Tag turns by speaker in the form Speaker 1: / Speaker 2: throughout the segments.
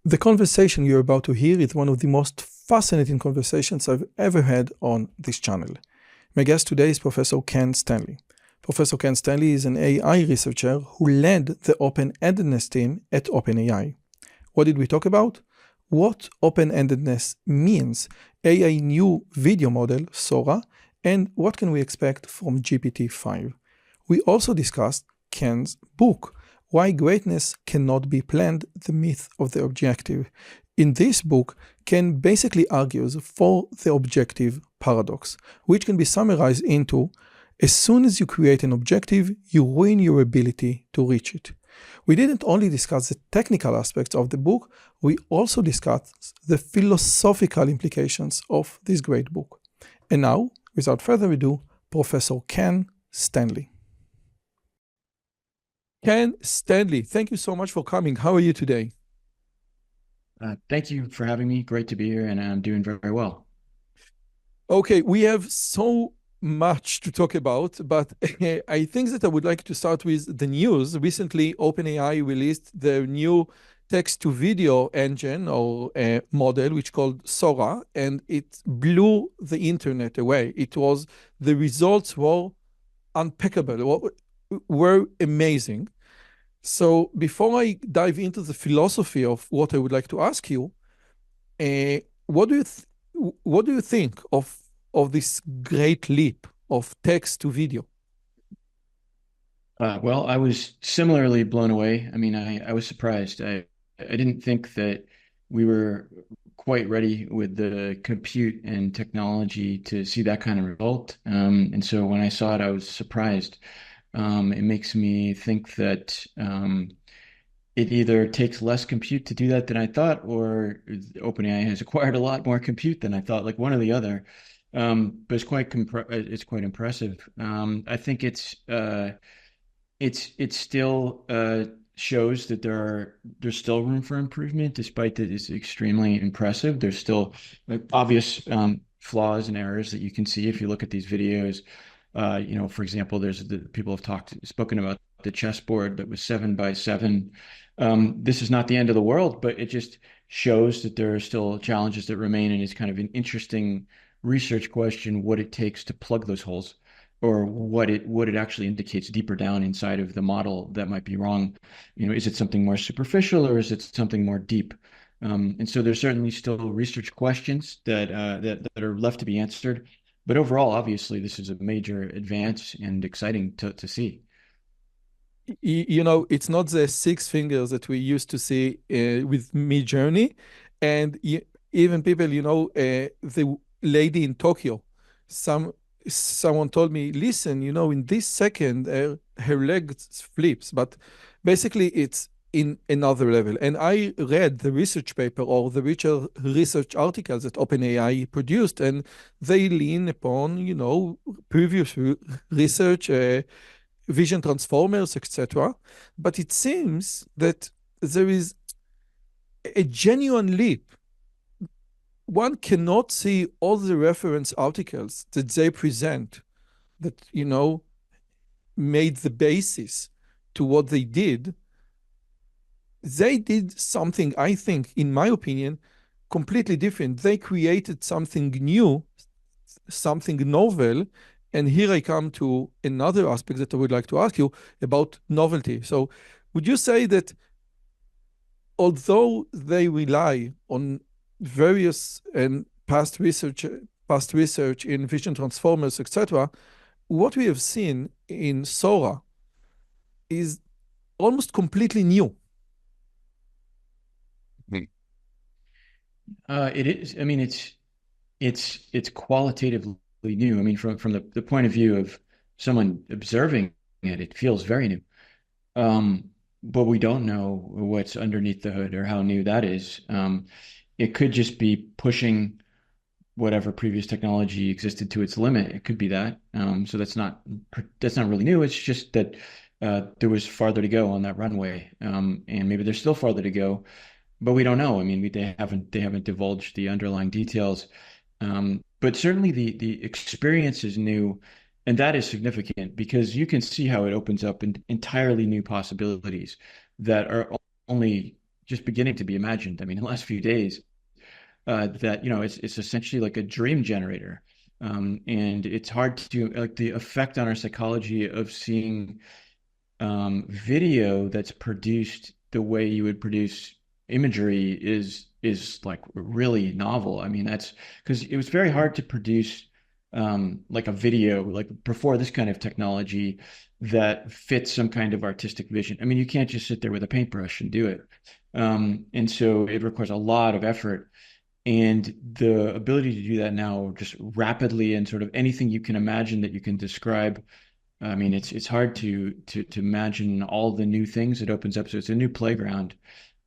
Speaker 1: The conversation you're about to hear is one of the most fascinating conversations I've ever had on this channel. My guest today is Professor Ken Stanley. Professor Ken Stanley is an AI researcher who led the Openendedness team at OpenAI. What did we talk about? What Openendedness means, AI new video model, Sora, and what can we expect from GPT-5. We also discussed Ken's book, Why Greatness Cannot Be Planned, the Myth of the Objective. In this book, Ken basically argues for the objective paradox, which can be summarized into, as soon as you create an objective, you ruin your ability to reach it. We didn't only discuss the technical aspects of the book, we also discussed the philosophical implications of this great book. And now, without further ado, Professor Ken Stanley. Ken Stanley, thank you so much for coming. How are you today?
Speaker 2: Thank you for having me. Great to be here, and I'm doing very, very well.
Speaker 1: Okay, we have so much to talk about, but I think that I would like to start with the news. Recently, OpenAI released their new text-to-video engine or model, which called Sora, and it blew the internet away. The results were impeccable, were amazing. So before I dive into the philosophy of what I would like to ask you, uh, what do you what do you think of this great leap of text to video?
Speaker 2: Well, I was similarly blown away. I mean, I was surprised. I didn't think that we were quite ready with the compute and technology to see that kind of result. And so when I saw it, I was surprised. It makes me think that it either takes less compute to do that than I thought, or OpenAI has acquired a lot more compute than I thought, like one or the other. But it's quite impressive. I think it's still shows that there's still room for improvement, despite that it's extremely impressive. There's still obvious flaws and errors that you can see if you look at these videos. For example, people have spoken about the chessboard that was 7 by 7. This is not the end of the world, but it just shows that there are still challenges that remain, and it's kind of an interesting research question what it takes to plug those holes, or what it actually indicates deeper down inside of the model that might be wrong. Is it something more superficial, or is it something more deep? And so there's certainly still research questions that are left to be answered. But overall, obviously, this is a major advance and exciting to see.
Speaker 1: It's not the six fingers that we used to see with Midjourney, and even people, the lady in Tokyo, some someone told me, listen, in this second, her leg flips, but basically it's in another level. And I read the research paper or the research articles that OpenAI produced, and they lean upon, previous research. Vision transformers, etc. But it seems that there is a genuine leap. One cannot see all the reference articles that they present that, made the basis to what they did. They did something, I think, in my opinion, completely different. They created something new, something novel. And here I come to another aspect that I would like to ask you about novelty. So, would you say that although they rely on various and past research in vision transformers, etc., what we have seen in Sora is almost completely new?
Speaker 2: It is. I mean, it's qualitatively new. I mean, from the point of view of someone observing it, it feels very new. But we don't know what's underneath the hood or how new that is. It could just be pushing whatever previous technology existed to its limit. It could be that. So that's not really new. It's just that there was farther to go on that runway, and maybe there's still farther to go, but we don't know. I mean, they haven't divulged the underlying details. But certainly the experience is new, and that is significant because you can see how it opens up entirely new possibilities that are only just beginning to be imagined. I mean, in the last few days, that it's essentially like a dream generator, and it's hard to like the effect on our psychology of seeing video that's produced the way you would produce imagery is like really novel. I mean, that's because it was very hard to produce like a video like before this kind of technology that fits some kind of artistic vision. I mean, you can't just sit there with a paintbrush and do it. And so it requires a lot of effort. And the ability to do that now just rapidly and sort of anything you can imagine that you can describe. I mean, it's hard to imagine all the new things it opens up. So it's a new playground,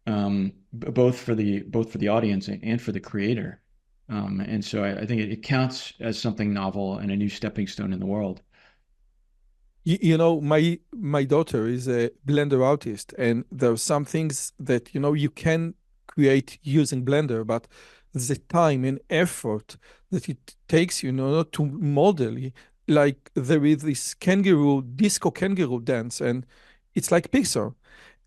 Speaker 2: both for the audience and for the creator. And so I think it counts as something novel and a new stepping stone in the world.
Speaker 1: My daughter is a Blender artist, and there are some things that you can create using Blender, but the time and effort that it takes to model, like there is this kangaroo, disco kangaroo dance, and it's like Pixar.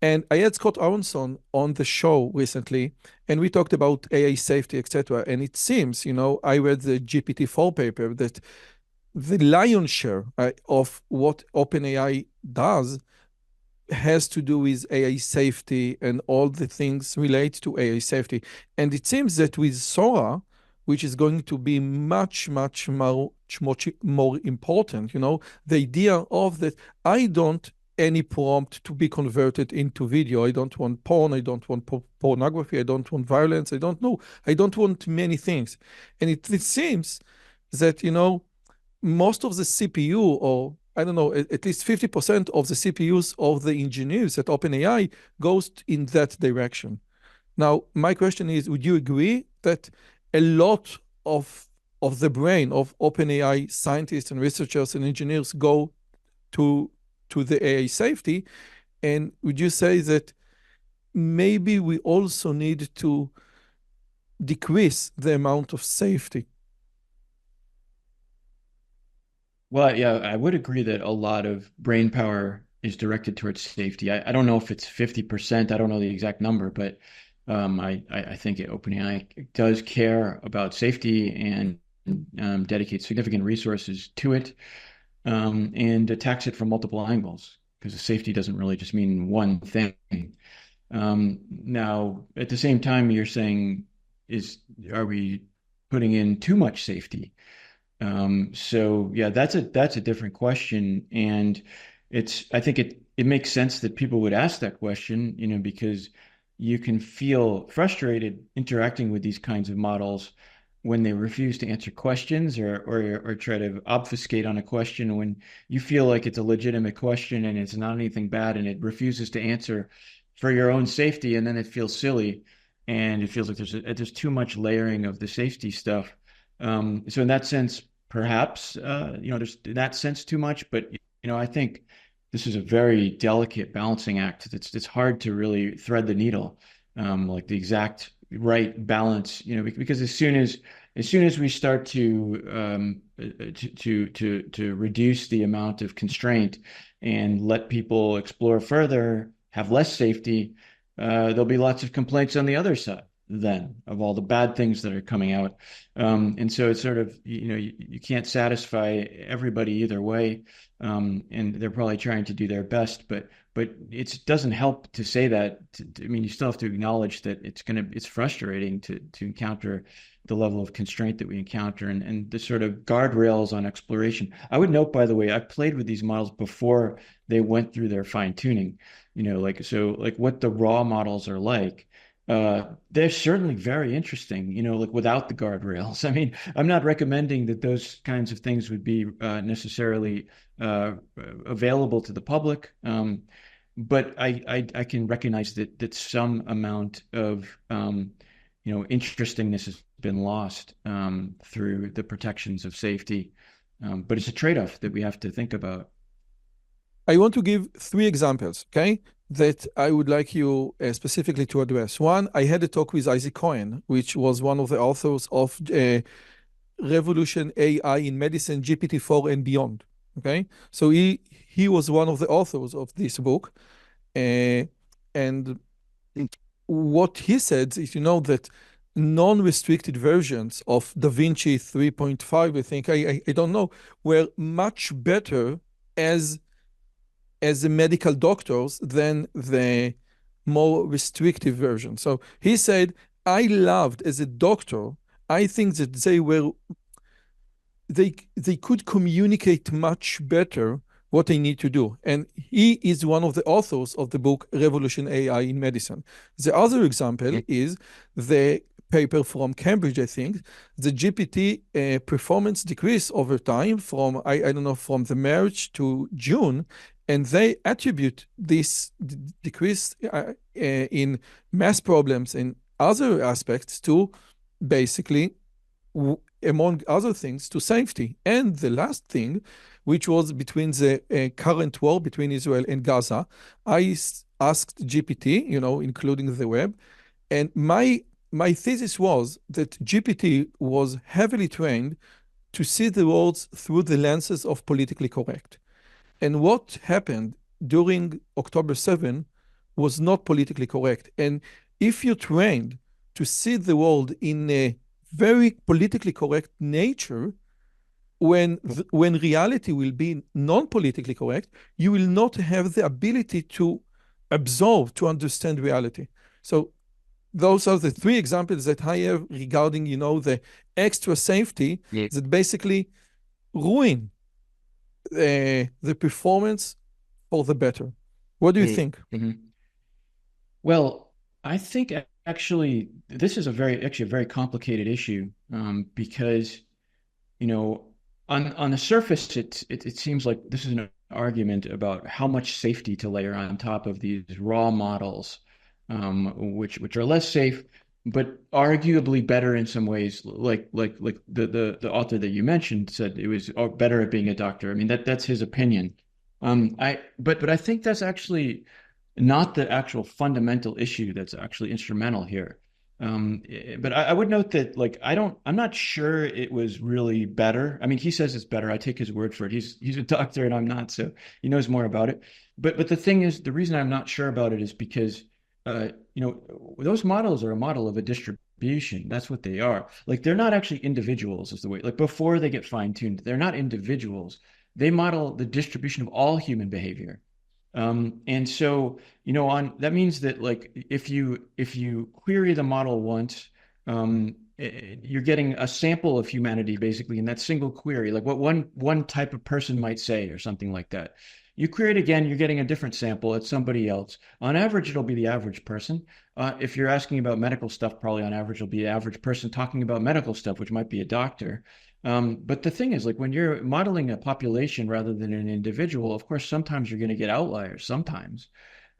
Speaker 1: And I had Scott Aronson on the show recently, and we talked about AI safety, etc. And it seems, I read the GPT-4 paper that the lion's share of what OpenAI does has to do with AI safety and all the things relate to AI safety. And it seems that with Sora, which is going to be much more important, the idea of that I don't any prompt to be converted into video. I don't want porn. I don't want pornography. I don't want violence. I don't know. I don't want many things. And it seems that, most of the CPU, or I don't know, at least 50% of the CPUs of the engineers at OpenAI goes in that direction. Now, my question is, would you agree that a lot of the brain of OpenAI scientists and researchers and engineers go to the AI safety? And would you say that maybe we also need to decrease the amount of safety?
Speaker 2: Well, yeah, I would agree that a lot of brain power is directed towards safety. I don't know if it's 50%. I don't know the exact number, but I think OpenAI does care about safety and dedicates significant resources to it, and attacks it from multiple angles because safety doesn't really just mean one thing. Now, at the same time, you're saying, are we putting in too much safety? So yeah, that's a different question, and I think it makes sense that people would ask that question, because you can feel frustrated interacting with these kinds of models when they refuse to answer questions or try to obfuscate on a question when you feel like it's a legitimate question and it's not anything bad and it refuses to answer for your own safety, and then it feels silly and it feels like there's too much layering of the safety stuff. So in that sense, perhaps there's in that sense too much, but I think this is a very delicate balancing act. It's hard to really thread the needle, like the exact right balance, because as soon as we start to reduce the amount of constraint and let people explore further, have less safety, there'll be lots of complaints on the other side then of all the bad things that are coming out. And so it's sort of, you can't satisfy everybody either way. And they're probably trying to do their best, but it doesn't help to say that. I mean, you still have to acknowledge that it's frustrating to encounter the level of constraint that we encounter and the sort of guardrails on exploration. I would note, by the way, I played with these models before they went through their fine tuning, like what the raw models are like. They're certainly very interesting, like without the guardrails. I mean, I'm not recommending that those kinds of things would be necessarily available to the public. But I can recognize that some amount of interestingness has been lost through the protections of safety. But it's a trade-off that we have to think about.
Speaker 1: I want to give three examples, okay, that I would like you specifically to address. One, I had a talk with Isaac Cohen, which was one of the authors of Revolution AI in Medicine, GPT-4 and Beyond. Okay, so he was one of the authors of this book, and what he said is, that non-restricted versions of DaVinci 3.5, I think, I don't know, were much better as the medical doctors than the more restrictive version. So he said, I loved as a doctor, I think that they could communicate much better what they need to do. And he is one of the authors of the book Revolution AI in Medicine. The other example is the paper from Cambridge, I think, the GPT performance decrease over time from, I don't know, from the March to June, and they attribute this decrease in math problems and other aspects to basically among other things, to safety. And the last thing, which was between the current war between Israel and Gaza, I asked GPT, including the web, and my thesis was that GPT was heavily trained to see the world through the lenses of politically correct. And what happened during October 7 was not politically correct. And if you're trained to see the world in a very politically correct nature, when reality will be non-politically correct, you will not have the ability to absorb, to understand reality. So those are the three examples that I have regarding, the extra safety
Speaker 3: Yeah.
Speaker 1: that basically ruin the performance for the better. What do you think?
Speaker 2: Well, I think actually this is a very complicated issue, because on the surface it seems like this is an argument about how much safety to layer on top of these raw models, which are less safe but arguably better in some ways. Like the author that you mentioned said it was better at being a doctor. I mean, that's his opinion. But I think that's actually not the actual fundamental issue that's actually instrumental here. But I would note that, like, I'm not sure it was really better. I mean, he says it's better. I take his word for it. He's a doctor and I'm not, so he knows more about it. But the thing is, the reason I'm not sure about it is because, those models are a model of a distribution. That's what they are. Like, they're not actually individuals, is the way, like, before they get fine-tuned, they're not individuals. They model the distribution of all human behavior. And so, that means that, like, if you query the model once, you're getting a sample of humanity basically in that single query, like what one type of person might say or something like that. You query it again, you're getting a different sample. It's somebody else. On average, it'll be the average person. If you're asking about medical stuff, probably on average, it'll be the average person talking about medical stuff, which might be a doctor. But the thing is, like, when you're modeling a population rather than an individual, of course, sometimes you're going to get outliers, sometimes.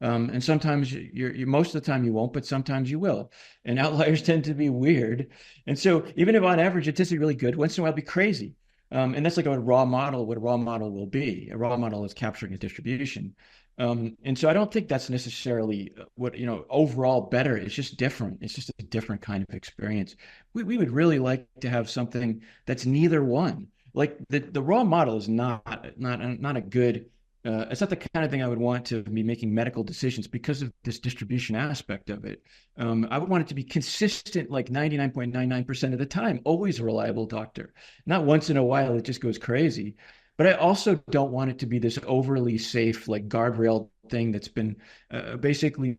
Speaker 2: And sometimes you most of the time you won't, but sometimes you will. And outliers tend to be weird. And so even if on average it tends to be really good, once in a while it'll be crazy. And that's like what a raw model will be. A raw model is capturing a distribution. And so I don't think that's necessarily what, overall better. It's just different. It's just a different kind of experience. We would really like to have something that's neither one. Like the raw model is not a good, it's not the kind of thing I would want to be making medical decisions because of this distribution aspect of it. I would want it to be consistent, like 99.99% of the time, always a reliable doctor. Not once in a while it just goes crazy. But I also don't want it to be this overly safe, like, guardrail thing that's been basically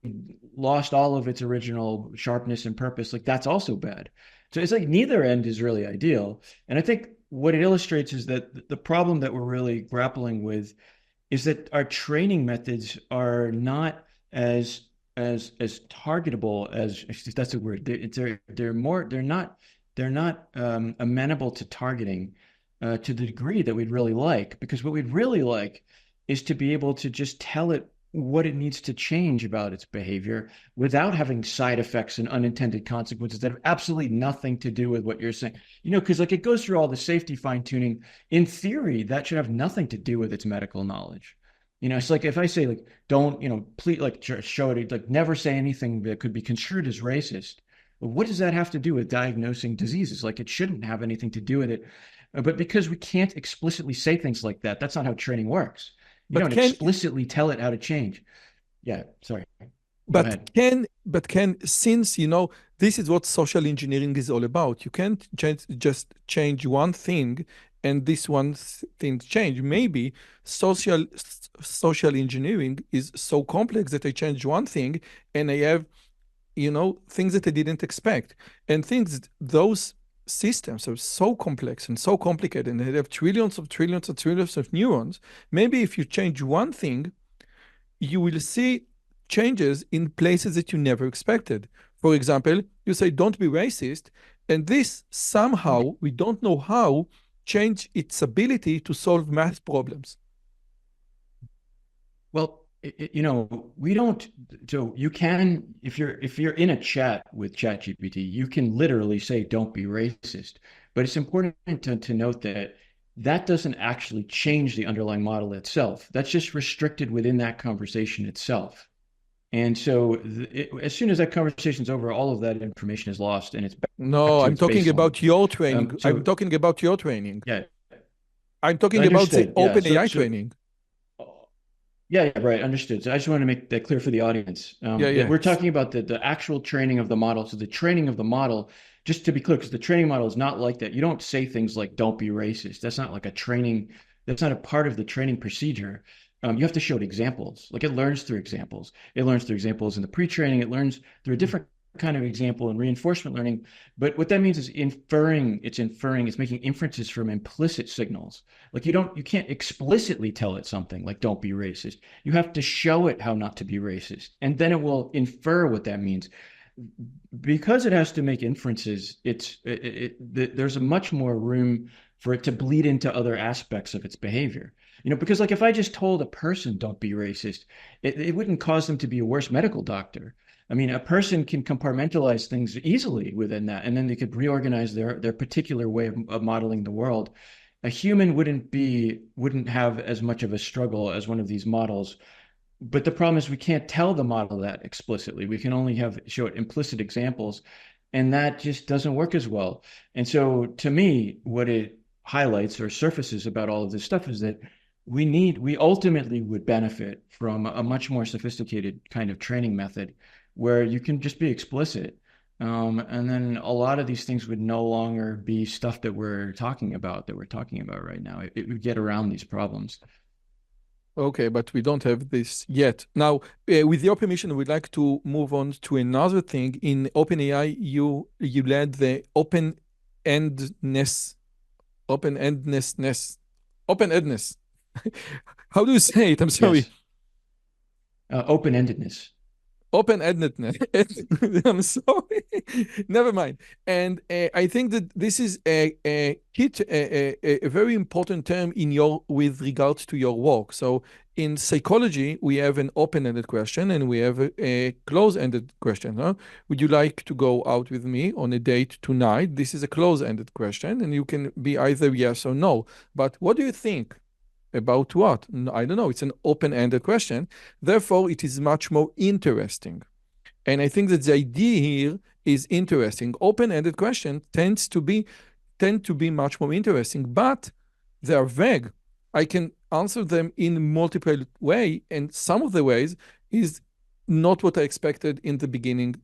Speaker 2: lost all of its original sharpness and purpose. Like, that's also bad. So it's like neither end is really ideal. And I think what it illustrates is that the problem that we're really grappling with is that our training methods are not as targetable as, if that's a word. They're not amenable to targeting to the degree that we'd really like, because what we'd really like is to be able to just tell it what it needs to change about its behavior without having side effects and unintended consequences that have absolutely nothing to do with what you're saying. Because, like, it goes through all the safety fine-tuning. In theory, that should have nothing to do with its medical knowledge. It's like if I say, like, don't, please, like, show it, like, never say anything that could be construed as racist. Well, what does that have to do with diagnosing diseases? Like, it shouldn't have anything to do with it. But because we can't explicitly say things like that, that's not how training works. You don't explicitly tell it how to change. Yeah, sorry. Go
Speaker 1: But
Speaker 2: ahead.
Speaker 1: since this is what social engineering is all about. You can't just change one thing and this one thing change. Maybe social engineering is so complex that I change one thing and I have things that I didn't expect. And those systems are so complex and so complicated, and they have trillions of neurons. Maybe if you change one thing, you will see changes in places that you never expected. For example, you say, don't be racist, and this somehow, we don't know how, change its ability to solve math problems.
Speaker 2: Well, we don't. So you can, if you're in a chat with ChatGPT, you can literally say, "Don't be racist." But it's important to note that that doesn't actually change the underlying model itself. That's just restricted within that conversation itself. And so, as soon as that conversation's over, all of that information is lost, and it's back
Speaker 1: No,
Speaker 2: to
Speaker 1: I'm
Speaker 2: its
Speaker 1: talking
Speaker 2: baseline.
Speaker 1: about your training. I'm
Speaker 2: So,
Speaker 1: talking about your training.
Speaker 2: yeah,
Speaker 1: I'm talking about the
Speaker 2: understood. Yeah.
Speaker 1: open
Speaker 2: So,
Speaker 1: AI
Speaker 2: so
Speaker 1: training.
Speaker 2: Yeah, yeah, right. Understood. So I just want to make that clear for the audience.
Speaker 1: Yeah,
Speaker 2: Yeah,
Speaker 1: yeah.
Speaker 2: we're talking about the actual training of the model. So the training of the model, just to be clear, because the training model is not like that. You don't say things like "don't be racist." That's not like a training. That's not a part of the training procedure. You have to show it examples. Like it learns through examples. It learns through examples in the pre-training. It learns through a different kind of example in reinforcement learning. But what that means is inferring. It's making inferences from implicit signals. Like you can't explicitly tell it something like "don't be racist." You have to show it how not to be racist, and then it will infer what that means. Because it has to make inferences, there's a much more room for it to bleed into other aspects of its behavior. Because like if I just told a person don't be racist, it wouldn't cause them to be a worse medical doctor. I mean, a person can compartmentalize things easily within that, and then they could reorganize their particular way of modeling the world. A human wouldn't have as much of a struggle as one of these models, but the problem is we can't tell the model that explicitly. We can only show it implicit examples, and that just doesn't work as well. And so to me, what it highlights or surfaces about all of this stuff is that we ultimately would benefit from a much more sophisticated kind of training method where you can just be explicit. And then a lot of these things would no longer be stuff that we're talking about right now. It would get around these problems.
Speaker 1: Okay, but we don't have this yet. Now, with your permission, we'd like to move on to another thing. In OpenAI, you led the open-endedness, open-endedness, open-endedness. How do you say it? I'm sorry.
Speaker 2: Yes. Open-endedness.
Speaker 1: Open-endedness. I'm sorry. Never mind. And I think that this is a very important term with regards to your work. So in psychology, we have an open-ended question and we have a close-ended question. Huh? Would you like to go out with me on a date tonight? This is a close-ended question, and you can be either yes or no. But what do you think? About what? I don't know. It's an open-ended question. Therefore, it is much more interesting. And I think that the idea here is interesting. Open-ended question tend to be much more interesting, but they are vague. I can answer them in multiple way, and some of the ways is not what I expected in the beginning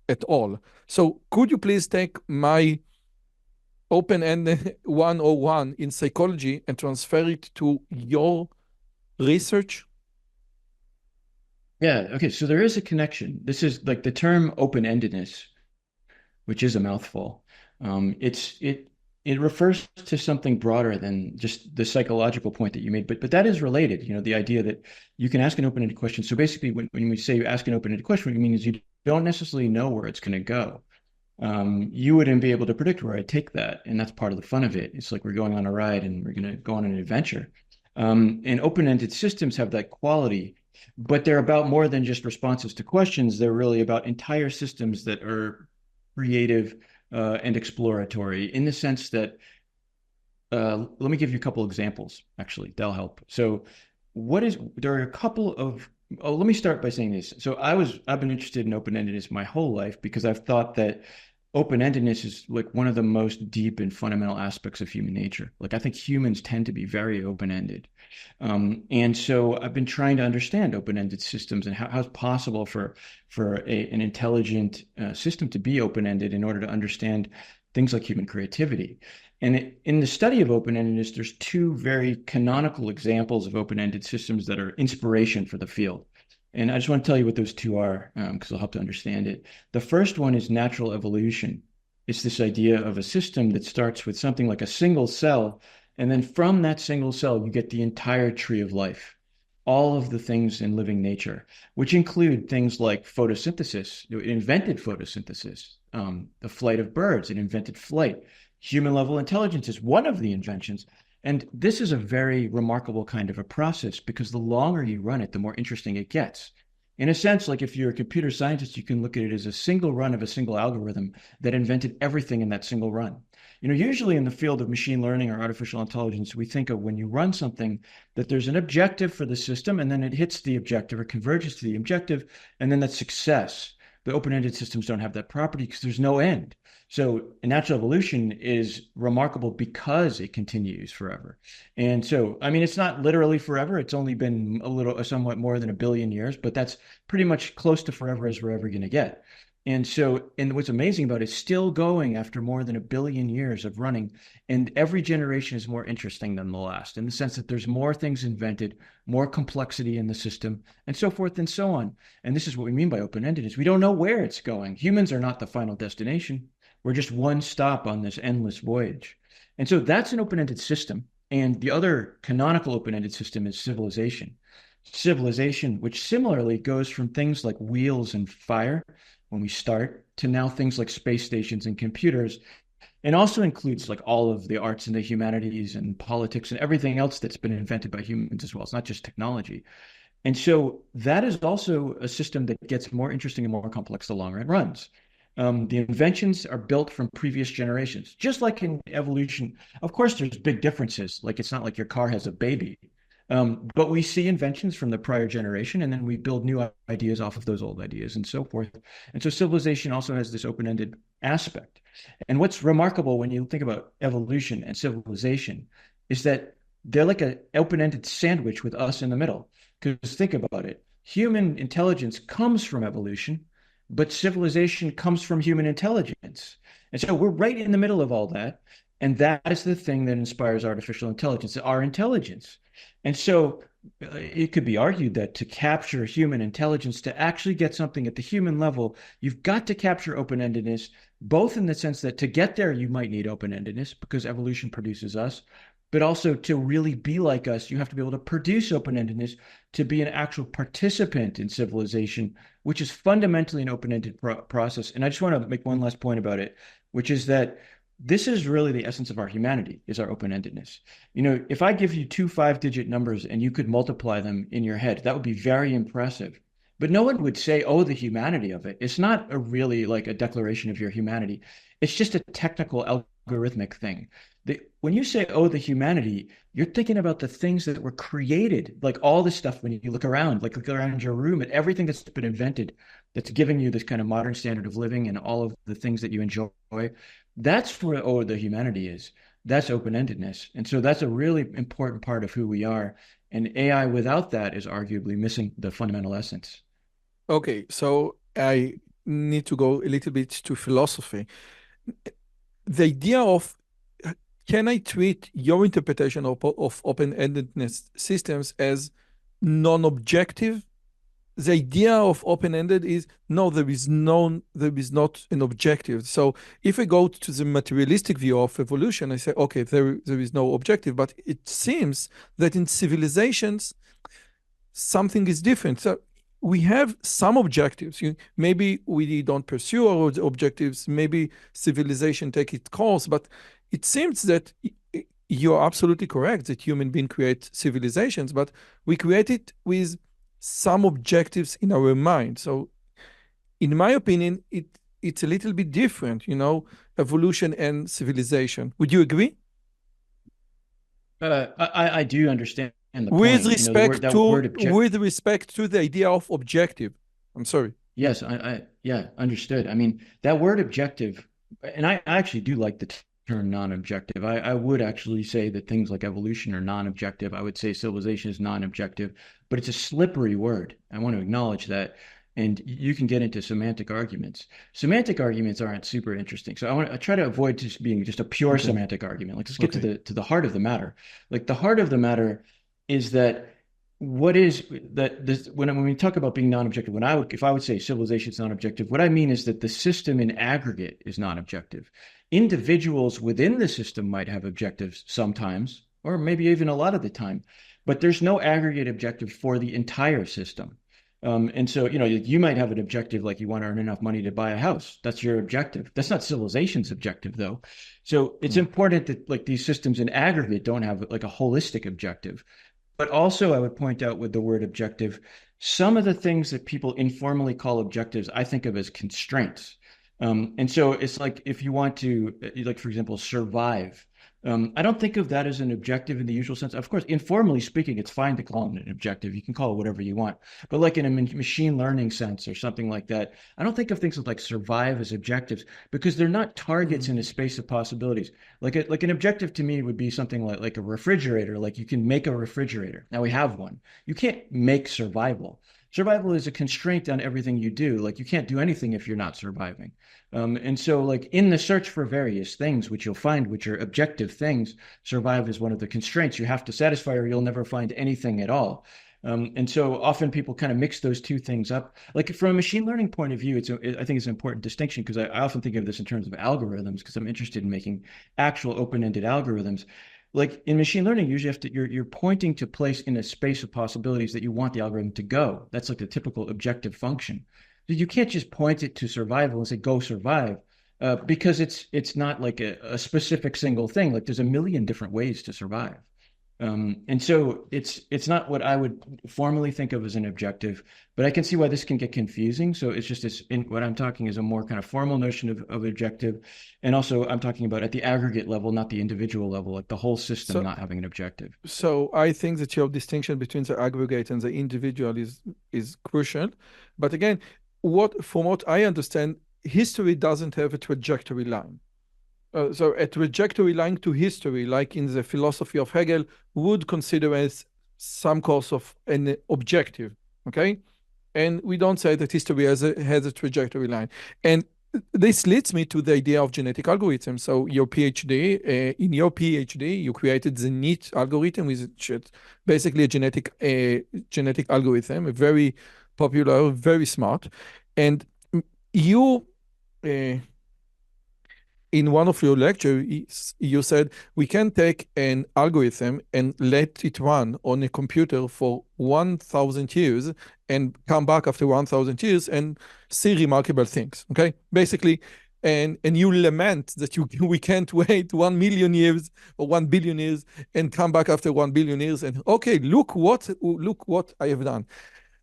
Speaker 1: at all. So could you please take my open-ended 101 in psychology and transfer it to your research?
Speaker 2: Yeah. Okay. So there is a connection. This is like the term open-endedness, which is a mouthful. It refers to something broader than just the psychological point that you made, but that is related. The idea that you can ask an open-ended question. So basically, when we say you ask an open-ended question, what we mean is you don't necessarily know where it's going to go. You wouldn't be able to predict where I take that, and that's part of the fun of it. It's like we're going on a ride and we're going to go on an adventure. And open-ended systems have that quality, but they're about more than just responses to questions. They're really about entire systems that are creative and exploratory in the sense that let me give you a couple examples, actually, that'll help. So there are a couple of, let me start by saying this. So I've been interested in open-endedness my whole life because I've thought that open-endedness is like one of the most deep and fundamental aspects of human nature. Like I think humans tend to be very open-ended. And so I've been trying to understand open-ended systems and how it's possible for an intelligent system to be open-ended in order to understand things like human creativity. And in the study of open-endedness, there's two very canonical examples of open-ended systems that are inspiration for the field. And I just want to tell you what those two are, because it'll help to understand it. The first one is natural evolution. It's this idea of a system that starts with something like a single cell, and then from that single cell, you get the entire tree of life, all of the things in living nature, which include things like photosynthesis. It invented photosynthesis, the flight of birds. It invented flight. Human level intelligence is one of the inventions. And this is a very remarkable kind of a process because the longer you run it, the more interesting it gets. In a sense, like if you're a computer scientist, you can look at it as a single run of a single algorithm that invented everything in that single run. Usually in the field of machine learning or artificial intelligence, we think of when you run something that there's an objective for the system and then it hits the objective or converges to the objective, and then that's success. The open-ended systems don't have that property because there's no end. So natural evolution is remarkable because it continues forever. And so, I mean, it's not literally forever. It's only been somewhat more than 1 billion years, but that's pretty much close to forever as we're ever going to get. And what's amazing about it, it's still going after more than 1 billion years of running. And every generation is more interesting than the last in the sense that there's more things invented, more complexity in the system, and so forth and so on. And this is what we mean by open-ended is we don't know where it's going. Humans are not the final destination. We're just one stop on this endless voyage. And so that's an open-ended system. And the other canonical open-ended system is civilization. Civilization, which similarly goes from things like wheels and fire when we start to now things like space stations and computers, and also includes like all of the arts and the humanities and politics and everything else that's been invented by humans as well. It's not just technology. And so that is also a system that gets more interesting and more complex the longer it runs. The inventions are built from previous generations, just like in evolution. Of course, there's big differences. Like it's not like your car has a baby. But we see inventions from the prior generation, and then we build new ideas off of those old ideas and so forth. And so civilization also has this open-ended aspect. And what's remarkable when you think about evolution and civilization is that they're like an open-ended sandwich with us in the middle. Because think about it, human intelligence comes from evolution, but civilization comes from human intelligence. And so we're right in the middle of all that. And that is the thing that inspires artificial intelligence, our intelligence. And so it could be argued that to capture human intelligence, to actually get something at the human level, you've got to capture open-endedness, both in the sense that to get there, you might need open-endedness because evolution produces us, but also to really be like us, you have to be able to produce open-endedness to be an actual participant in civilization, which is fundamentally an open-ended process. And I just want to make one last point about it, which is that this is really the essence of our humanity, is our open-endedness. If I give you two 5-digit numbers and you could multiply them in your head, that would be very impressive. But no one would say, oh, the humanity of it. It's not really like a declaration of your humanity. It's just a technical algorithmic thing. When you say, oh, the humanity, you're thinking about the things that were created, like all this stuff when you look around, like look around your room at everything that's been invented, that's giving you this kind of modern standard of living and all of the things that you enjoy. That's where, oh, the humanity is. That's open-endedness. And so that's a really important part of who we are. And AI without that is arguably missing the fundamental essence.
Speaker 1: Okay, so I need to go a little bit to philosophy. The idea of can I treat your interpretation of open-endedness systems as non-objective? The idea of open-ended is no, there is not an objective. So if I go to the materialistic view of evolution, I say, okay, there is no objective, but it seems that in civilizations, something is different. So we have some objectives. Maybe we don't pursue our objectives. Maybe civilization take its course, but it seems that you're absolutely correct that human beings create civilizations, but we create it with some objectives in our mind. So in my opinion, it's a little bit different, evolution and civilization. Would you agree?
Speaker 2: I do understand the
Speaker 1: With
Speaker 2: point.
Speaker 1: respect
Speaker 2: That
Speaker 1: to
Speaker 2: word
Speaker 1: with respect to the idea of objective. I'm sorry.
Speaker 2: Yes, yeah, understood. I mean, that word objective And I actually do like the term non-objective. I would actually say that things like evolution are non-objective. I would say civilization is non-objective, but it's a slippery word. I want to acknowledge that. And you can get into semantic arguments. Semantic arguments aren't super interesting. So I try to avoid just being just a pure
Speaker 1: Okay.
Speaker 2: semantic argument. Like let's get to
Speaker 1: Okay.
Speaker 2: the heart of the matter. Like the heart of the matter is that what is that this when we talk about being non-objective, when I would if I would say civilization is non-objective, what I mean is that the system in aggregate is non-objective. Individuals within the system might have objectives sometimes, or maybe even a lot of the time, but there's no aggregate objective for the entire system. And so, you might have an objective like you want to earn enough money to buy a house. That's your objective. That's not civilization's objective, though. So it's
Speaker 1: Mm.
Speaker 2: important that like these systems in aggregate don't have like a holistic objective. But also, I would point out with the word objective, some of the things that people informally call objectives, I think of as constraints. And so it's like if you want to, like, for example, survive. I don't think of that as an objective in the usual sense. Of course, informally speaking, it's fine to call it an objective. You can call it whatever you want. But like in a machine learning sense or something like that, I don't think of things like survive as objectives because they're not targets
Speaker 1: Mm.
Speaker 2: in a space of possibilities. Like an objective to me would be something like a refrigerator. Like you can make a refrigerator. Now we have one. You can't make survival. Survival is a constraint on everything you do. Like you can't do anything if you're not surviving. And so, like in the search for various things, which you'll find, which are objective things, survive is one of the constraints you have to satisfy, or you'll never find anything at all. And so often people kind of mix those two things up. Like from a machine learning point of view, I think it's an important distinction because I often think of this in terms of algorithms because I'm interested in making actual open-ended algorithms. Like in machine learning, usually you're pointing to place in a space of possibilities that you want the algorithm to go. That's like the typical objective function. You can't just point it to survival and say go survive because it's not like a specific single thing. Like there's a million different ways to survive. And so it's not what I would formally think of as an objective, but I can see why this can get confusing. So it's just what I'm talking is a more kind of formal notion of objective. And also I'm talking about at the aggregate level, not the individual level, like the whole system
Speaker 1: So,
Speaker 2: not having an objective.
Speaker 1: so I think that your distinction between the aggregate and the individual is crucial. But again, from what I understand, history doesn't have a trajectory line. So a trajectory line to history, like in the philosophy of Hegel, would consider as some course of an objective. Okay, and we don't say that history has a trajectory line. And this leads me to the idea of genetic algorithms. So your PhD, in your PhD, you created the NEAT algorithm, which is basically a genetic algorithm, a very popular, very smart. And you uh, in one of your lectures, you said we can take an algorithm and let it run on a computer for 1,000 years and come back after 1,000 years and see remarkable things. Okay, basically, and you lament that we can't wait 1 million years or 1 billion years and come back after 1 billion years and okay, look what I have done.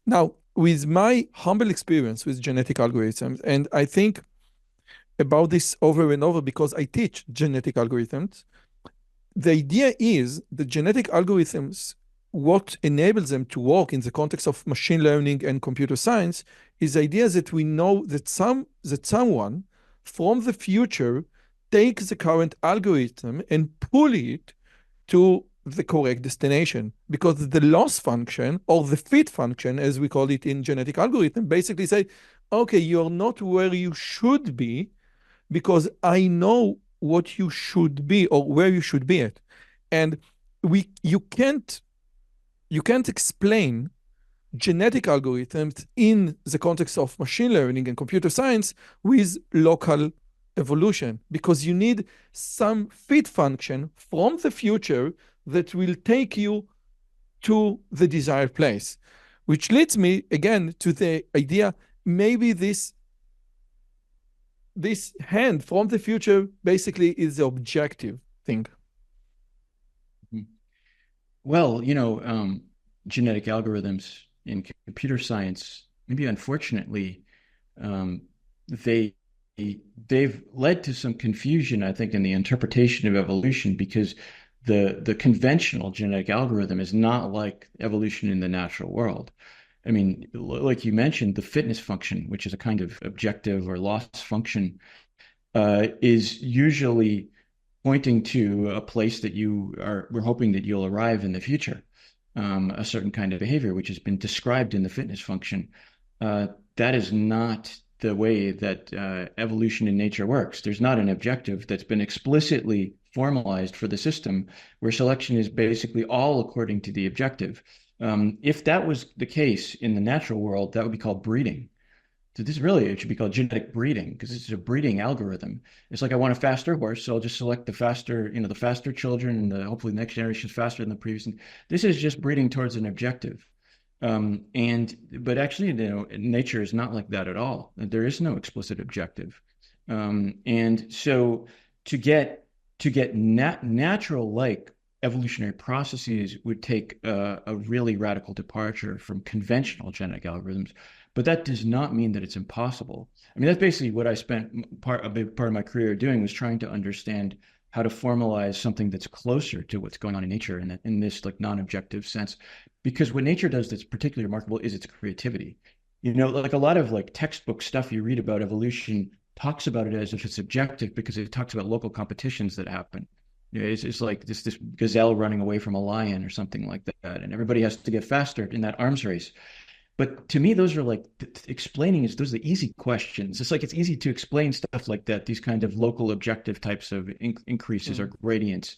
Speaker 1: Now, with my humble experience with genetic algorithms, and I think about this over and over because I teach genetic algorithms. The idea is the genetic algorithms, what enables them to work in the context of machine learning and computer science is the idea that we know that someone from the future takes the current algorithm and pull it to the correct destination because the loss function or the fit function as we call it in genetic algorithm basically say okay, you're not where you should be because I know what you should be or where you should be at. And we you can't explain genetic algorithms in the context of machine learning and computer science with local evolution because you need some fit function from the future that will take you to the desired place, which leads me again to the idea maybe this hand from the future basically is the objective thing.
Speaker 2: Well, genetic algorithms in computer science, maybe unfortunately, um, they they've led to some confusion, I think, in the interpretation of evolution because the conventional genetic algorithm is not like evolution in the natural world. I mean, like you mentioned, the fitness function, which is a kind of objective or loss function, is usually pointing to a place that we're hoping that you'll arrive in the future, a certain kind of behavior, which has been described in the fitness function. That is not the way that evolution in nature works. There's not an objective that's been explicitly formalized for the system where selection is basically all according to the objective. If that was the case in the natural world, that would be called breeding. So this really, it should be called genetic breeding because it's a breeding algorithm. It's like I want a faster horse, so I'll just select the faster, the faster children, and hopefully the next generation is faster than the previous. This is just breeding towards an objective. But actually, nature is not like that at all. There is no explicit objective. And so to get natural like evolutionary processes would take a really radical departure from conventional genetic algorithms. But that does not mean that it's impossible. I mean, that's basically what I spent a big part of my career doing, was trying to understand how to formalize something that's closer to what's going on in nature in this like non-objective sense. Because what nature does that's particularly remarkable is its creativity. Like a lot of like textbook stuff you read about evolution talks about it as if it's objective because it talks about local competitions that happen. It's like this gazelle running away from a lion or something like that, and everybody has to get faster in that arms race. But to me, those are like those are the easy questions. It's like it's easy to explain stuff like that, these kind of local objective types of increases or gradients.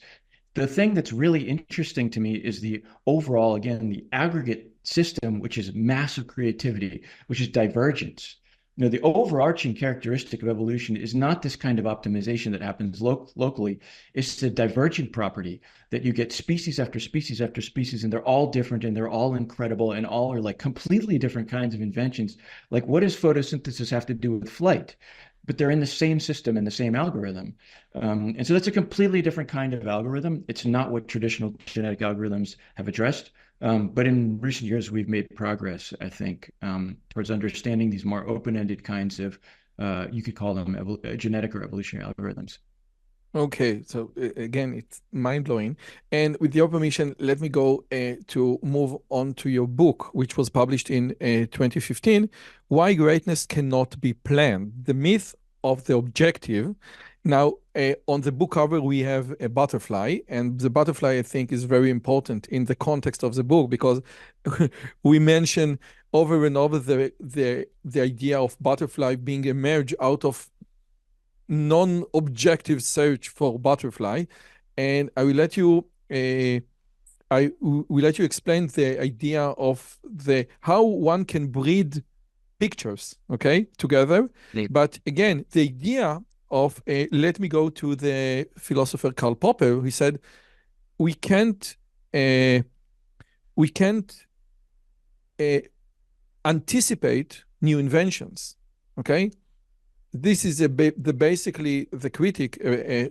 Speaker 2: The thing that's really interesting to me is the overall, again, the aggregate system, which is massive creativity, which is divergence. The overarching characteristic of evolution is not this kind of optimization that happens locally. It's the divergent property that you get species after species after species, and they're all different and they're all incredible and all are like completely different kinds of inventions. Like, what does photosynthesis have to do with flight? But they're in the same system and the same algorithm. And so that's a completely different kind of algorithm. It's not what traditional genetic algorithms have addressed. But in recent years, we've made progress, I think, towards understanding these more open-ended kinds of, you could call them genetic or evolutionary algorithms.
Speaker 1: Okay, so again, it's mind-blowing. And with your permission, let me go to move on to your book, which was published in 2015, Why Greatness Cannot Be Planned, The Myth of the Objective. Now, on the book cover, we have a butterfly, and the butterfly, I think, is very important in the context of the book because we mention over and over the idea of butterfly being emerged out of non-objective search for butterfly, and I will let you explain the idea of the how one can breed pictures, okay, together. But again, the idea of let me go to the philosopher Karl Popper. He said we can't uh, we can't anticipate new inventions, okay. This is basically the critic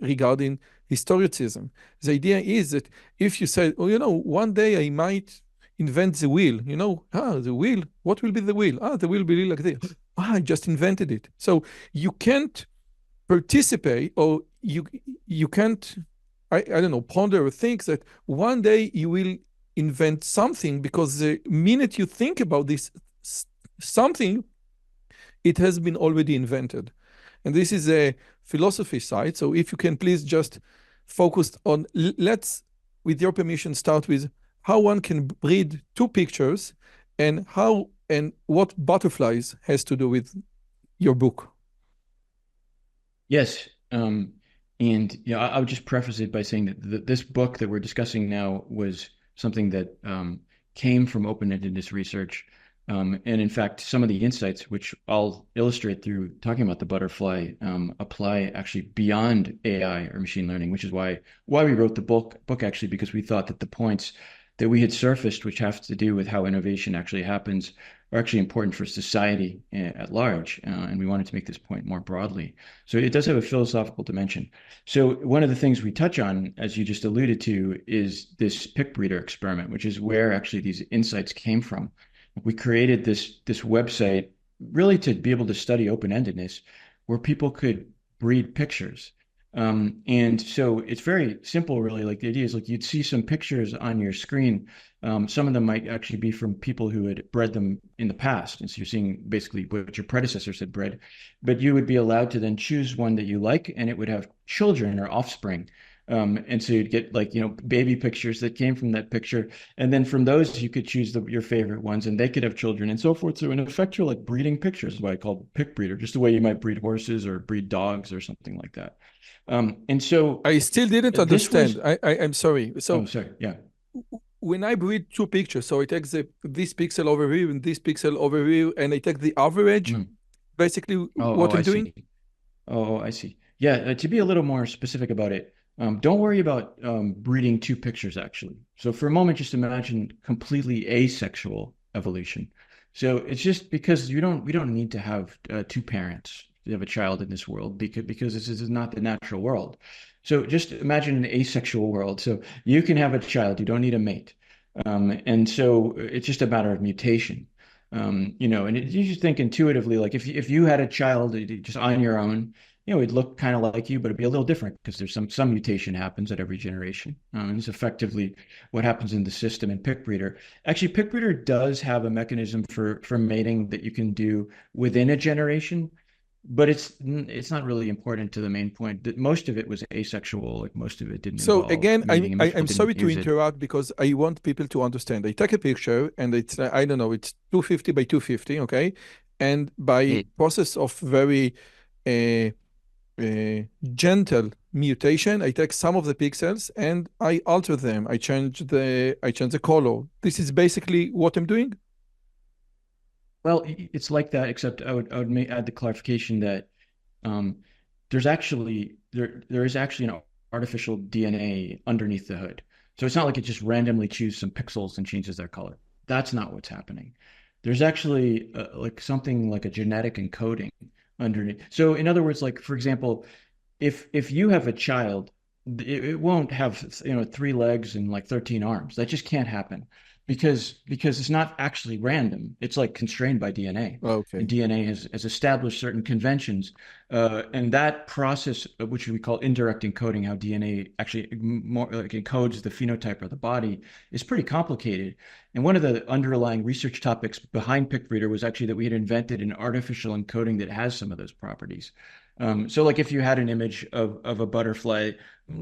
Speaker 1: regarding historicism. The idea is that if you say, oh, one day I might invent the wheel, the wheel, what will be the wheel? The wheel will be like this. I just invented it. So you can't participate, or you can't, I don't know, ponder or think that one day you will invent something, because the minute you think about this something, it has been already invented. And this is a philosophy side. So if you can please just focus on, let's, with your permission, start with how one can breed two pictures and how and what butterflies has to do with your book.
Speaker 2: Yes. And I would just preface it by saying that this book that we're discussing now was something that came from open-endedness research. And in fact, some of the insights, which I'll illustrate through talking about the butterfly, apply actually beyond AI or machine learning, which is why we wrote the book actually, because we thought that the points that we had surfaced, which have to do with how innovation actually happens, are actually important for society at large. And we wanted to make this point more broadly. So it does have a philosophical dimension. So one of the things we touch on, as you just alluded to, is this pick breeder experiment, which is where actually these insights came from. We created this website really to be able to study open-endedness, where people could breed pictures. And so it's very simple, really. Like the idea is like you'd see some pictures on your screen. Some of them might actually be from people who had bred them in the past. And so you're seeing basically what your predecessors had bred. But you would be allowed to then choose one that you like, and it would have children or offspring. And so you'd get like, baby pictures that came from that picture. And then from those, you could choose your favorite ones and they could have children and so forth. So in effect, you're like breeding pictures, what I call pick breeder, just the way you might breed horses or breed dogs or something like that. And so
Speaker 1: I still didn't
Speaker 2: this was,
Speaker 1: understand. I'm sorry. So
Speaker 2: oh, sorry. Yeah.
Speaker 1: when I breed two pictures, so I take this pixel over here and this pixel over here, and I take the average,
Speaker 2: Mm.
Speaker 1: basically
Speaker 2: Oh,
Speaker 1: what I'm
Speaker 2: I
Speaker 1: doing.
Speaker 2: see. I see. Yeah. To be a little more specific about it, don't worry about breeding two pictures, actually. So for a moment, just imagine completely asexual evolution. So it's just because we don't need to have two parents to have a child in this world because this is not the natural world. So just imagine an asexual world. So you can have a child, you don't need a mate. And so it's just a matter of mutation. And you just think intuitively, like if you had a child just on your own, it'd look kind of like you, but it'd be a little different because there's some mutation happens at every generation. And it's effectively what happens in the system in pick breeder. Actually, pick breeder does have a mechanism for mating that you can do within a generation, but it's not really important to the main point that most of it was asexual. Like most of it didn't
Speaker 1: So
Speaker 2: involve
Speaker 1: again,
Speaker 2: mating, and most people
Speaker 1: I'm sorry
Speaker 2: didn't
Speaker 1: to
Speaker 2: use it.
Speaker 1: interrupt because I want people to understand. I take a picture and it's I don't know, it's 250 by 250, okay? And by
Speaker 2: It,
Speaker 1: process of very uh, gentle mutation, I take some of the pixels and I alter them. I change the color. This is basically what I'm doing.
Speaker 2: well, it's like that, except I would add the clarification that um, there is actually an artificial DNA underneath the hood. So it's not like it just randomly chooses some pixels and changes their color. That's not what's happening. There's actually like something like a genetic encoding underneath. So in other words, like for example, if you have a child, it won't have 3 legs and like 13 arms. That just can't happen because it's not actually random. It's like constrained by DNA. And
Speaker 1: Okay.
Speaker 2: DNA has established certain conventions, and that process, which we call indirect encoding, how DNA actually more like encodes the phenotype of the body, is pretty complicated. And one of the underlying research topics behind PickBreeder was actually that we had invented an artificial encoding that has some of those properties. So like if you had an image of a butterfly,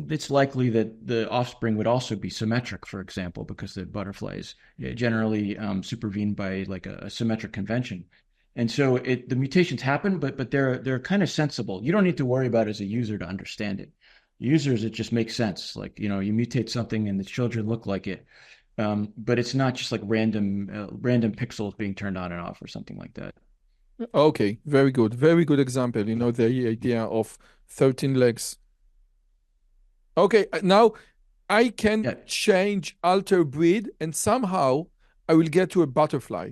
Speaker 2: it's likely that the offspring would also be symmetric, for example, because the butterfly is generally supervened by like a symmetric convention. And so the mutations happen, but they're kind of sensible. You don't need to worry about it as a user to understand it. Users, it just makes sense. Like, you mutate something and the children look like it. But it's not just like random pixels being turned on and off or something like that.
Speaker 1: Okay, very good. Very good example. The idea of 13 legs. Okay, now I can
Speaker 2: Yeah,
Speaker 1: change alter breed and somehow I will get to a butterfly.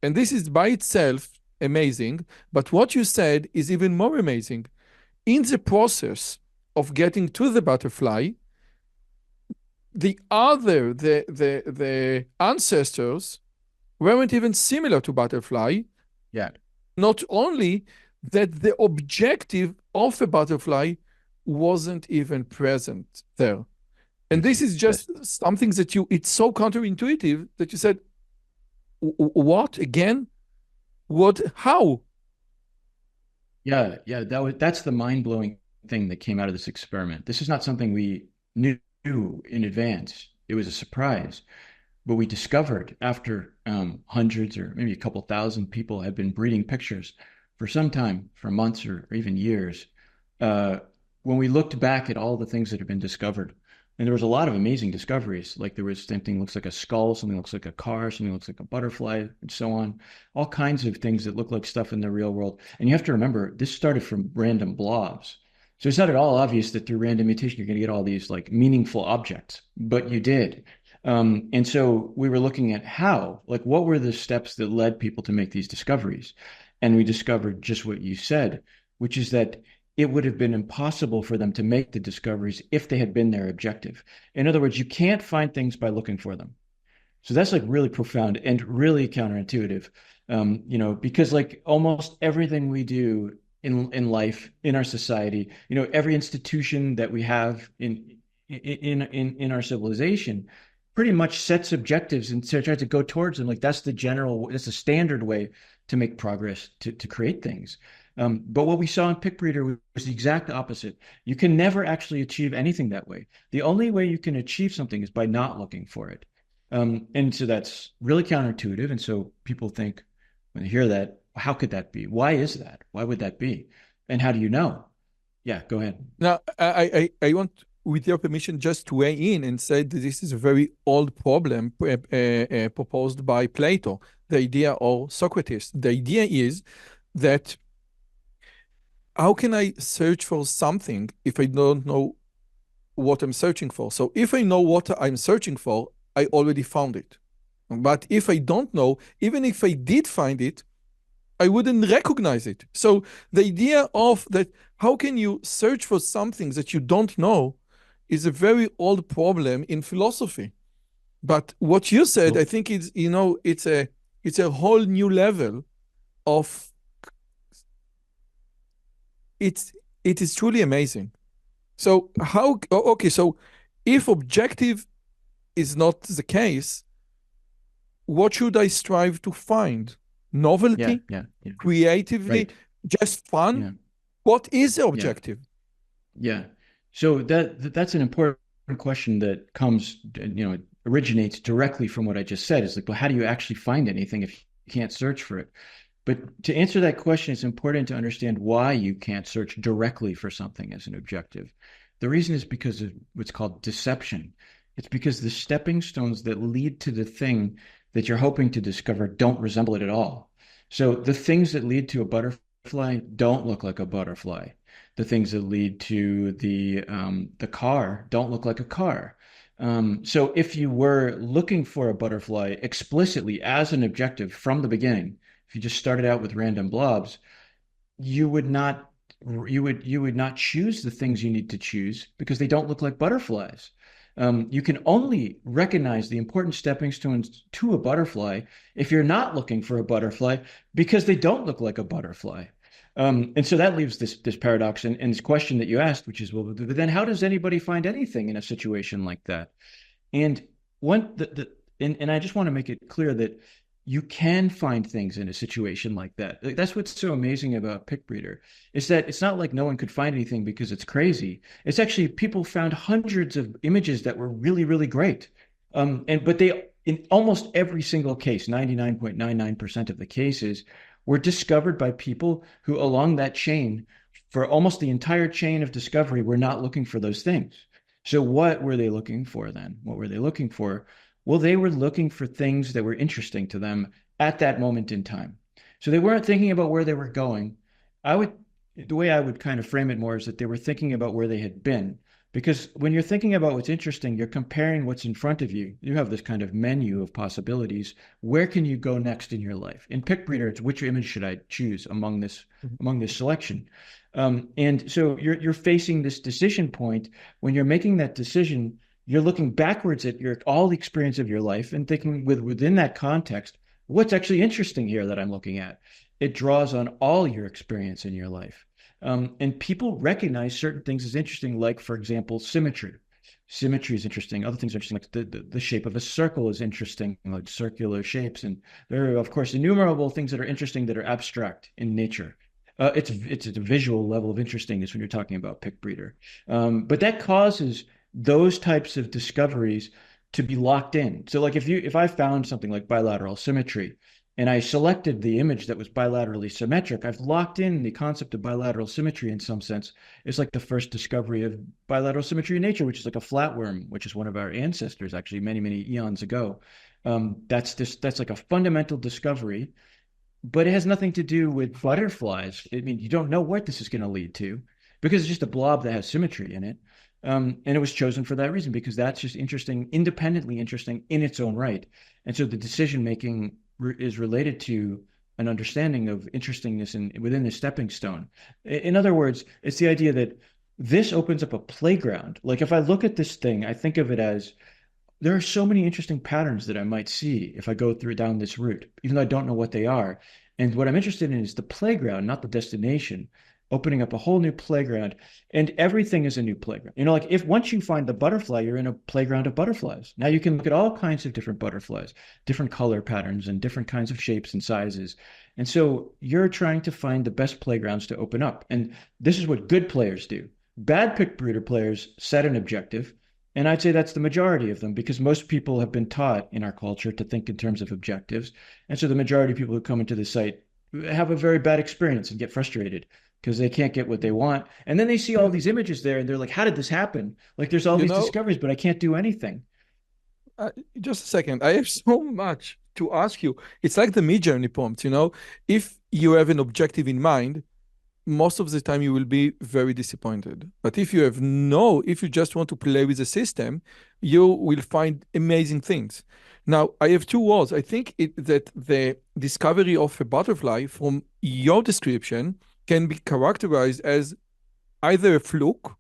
Speaker 1: And this is by itself amazing. But what you said is even more amazing. In the process of getting to the butterfly, the ancestors weren't even similar to butterfly.
Speaker 2: yeah,
Speaker 1: Not only that the objective of a butterfly wasn't even present there. And
Speaker 2: yes,
Speaker 1: this is
Speaker 2: yes.
Speaker 1: just something that it's so counterintuitive that you said, What again? What, how?"
Speaker 2: Yeah, that's the mind-blowing thing that came out of this experiment. This is not something we knew in advance. It was a surprise. But we discovered after hundreds or maybe a couple thousand people had been breeding pictures for some time, for months or even years, uh, when we looked back at all the things that had been discovered, and there was a lot of amazing discoveries. Like there was something looks like a skull, something looks like a car, something looks like a butterfly, and so on. All kinds of things that look like stuff in the real world. And you have to remember, this started from random blobs. So it's not at all obvious that through random mutation you're going to get all these like meaningful objects, but you did. And so we were looking at like, what were the steps that led people to make these discoveries? And we discovered just what you said, which is that it would have been impossible for them to make the discoveries if they had been their objective. In other words, you can't find things by looking for them. So that's like really profound and really counterintuitive, because like almost everything we do in life, in our society. Every institution that we have in our civilization pretty much sets objectives and tries to go towards them. Like that's the standard way to make progress, to create things. But what we saw in Pick Breeder was the exact opposite. You can never actually achieve anything that way. The only way you can achieve something is by not looking for it. And so that's really counterintuitive. And so people think when they hear that, how could that be? Why is that? Why would that be? And how do you know? Yeah, go ahead.
Speaker 1: Now, I want, with your permission, just to weigh in and say that this is a very old problem proposed by Plato, the idea, or Socrates. The idea is that how can I search for something if I don't know what I'm searching for? So if I know what I'm searching for, I already found it. But if I don't know, even if I did find it, I wouldn't recognize it. So the idea of that, how can you search for something that you don't know, is a very old problem in philosophy. But what you said, I
Speaker 2: Well,
Speaker 1: think it's a whole new level of it is truly amazing. So okay, so if objective is not the case, what should I strive to find?
Speaker 2: yeah,
Speaker 1: Novelty,
Speaker 2: yeah, yeah.
Speaker 1: creatively,
Speaker 2: Right.
Speaker 1: just fun?
Speaker 2: Yeah,
Speaker 1: What is the
Speaker 2: yeah,
Speaker 1: objective?
Speaker 2: yeah. So that's an important question that originates directly from what I just said. Is like, well, how do you actually find anything if you can't search for it? But to answer that question, it's important to understand why you can't search directly for something as an objective. The reason is because of what's called deception. It's because the stepping stones that lead to the thing that you're hoping to discover don't resemble it at all. So the things that lead to a butterfly don't look like a butterfly. The things that lead to the car don't look like a car. So if you were looking for a butterfly explicitly as an objective from the beginning, if you just started out with random blobs, you would not you would not choose the things you need to choose because they don't look like butterflies. You can only recognize the important stepping stones to a butterfly if you're not looking for a butterfly because they don't look like a butterfly. And so that leaves this paradox and this question that you asked, which is, well, then how does anybody find anything in a situation like that? And one and I just want to make it clear that you can find things in a situation like that. Like, that's what's so amazing about Pick Breeder, is that it's not like no one could find anything because it's crazy. It's actually people found hundreds of images that were really, really great. But they, in almost every single case, 99.99% of the cases, were discovered by people who along that chain, for almost the entire chain of discovery, were not looking for those things. So what were they looking for then? What were they looking for? Well, they were looking for things that were interesting to them at that moment in time. So they weren't thinking about where they were going. The way I would kind of frame it more is that they were thinking about where they had been. Because when you're thinking about what's interesting, you're comparing what's in front of you. You have this kind of menu of possibilities. Where can you go next in your life? In Pick Breeder, it's which image should I choose among this selection? And so you're facing this decision point. When you're making that decision, you're looking backwards at all the experience of your life and thinking within that context, what's actually interesting here that I'm looking at? It draws on all your experience in your life. And people recognize certain things as interesting, like, for example, symmetry. Symmetry is interesting. Other things are interesting, like the shape of a circle is interesting, like circular shapes. And there are, of course, innumerable things that are interesting that are abstract in nature. It's a visual level of interestingness when you're talking about Pick Breeder. But that causes those types of discoveries to be locked in. So like if I found something like bilateral symmetry and I selected the image that was bilaterally symmetric, I've locked in the concept of bilateral symmetry in some sense. It's like the first discovery of bilateral symmetry in nature, which is like a flatworm, which is one of our ancestors actually many, many eons ago. That's like a fundamental discovery, but it has nothing to do with butterflies. I mean, you don't know what this is going to lead to because it's just a blob that has symmetry in it. And it was chosen for that reason, because that's just interesting, independently interesting in its own right. And so the decision making is related to an understanding of interestingness within the stepping stone. In other words, it's the idea that this opens up a playground. Like if I look at this thing, I think of it as there are so many interesting patterns that I might see if I go down this route, even though I don't know what they are. And what I'm interested in is the playground, not the destination. opening up a whole new playground. And everything is a new playground. You know, like if once you find the butterfly, you're in a playground of butterflies. Now you can look at all kinds of different butterflies, different color patterns, and different kinds of shapes and sizes. And so you're trying to find the best playgrounds to open up. And this is what good players do. Bad pick breeder players set an objective. And I'd say that's the majority of them because most people have been taught in our culture to think in terms of objectives. And so the majority of people who come into the site have a very bad experience and get frustrated because they can't get what they want. And then they see all these images there and they're like, how did this happen? Like there's all
Speaker 1: You
Speaker 2: these
Speaker 1: know,
Speaker 2: discoveries, but I can't do anything.
Speaker 1: uh, just a second. I have so much to ask you. It's like the mid journey prompt, you know? If you have an objective in mind, most of the time you will be very disappointed. But if you just want to play with the system, you will find amazing things. Now, I have two words. I think that the discovery of a butterfly from your description can be characterized as either a fluke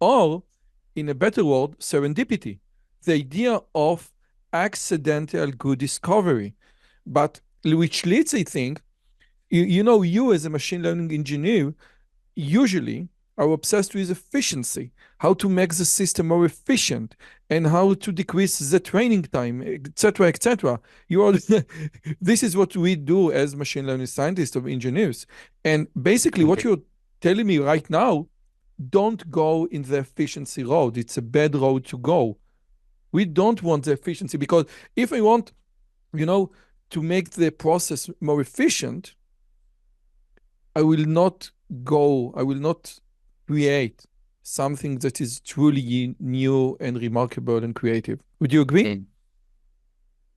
Speaker 1: or, in a better word, serendipity. The idea of accidental good discovery, but which leads, I think, you as a machine learning engineer usually are obsessed with efficiency, how to make the system more efficient and how to decrease the training time, etc., etc. You are this is what we do as machine learning scientists or engineers. And basically what you're telling me right now, don't go in the efficiency road. It's a bad road to go. We don't want the efficiency because if I want, you know, to make the process more efficient, I will not create something that is truly new and remarkable and creative. Would you agree?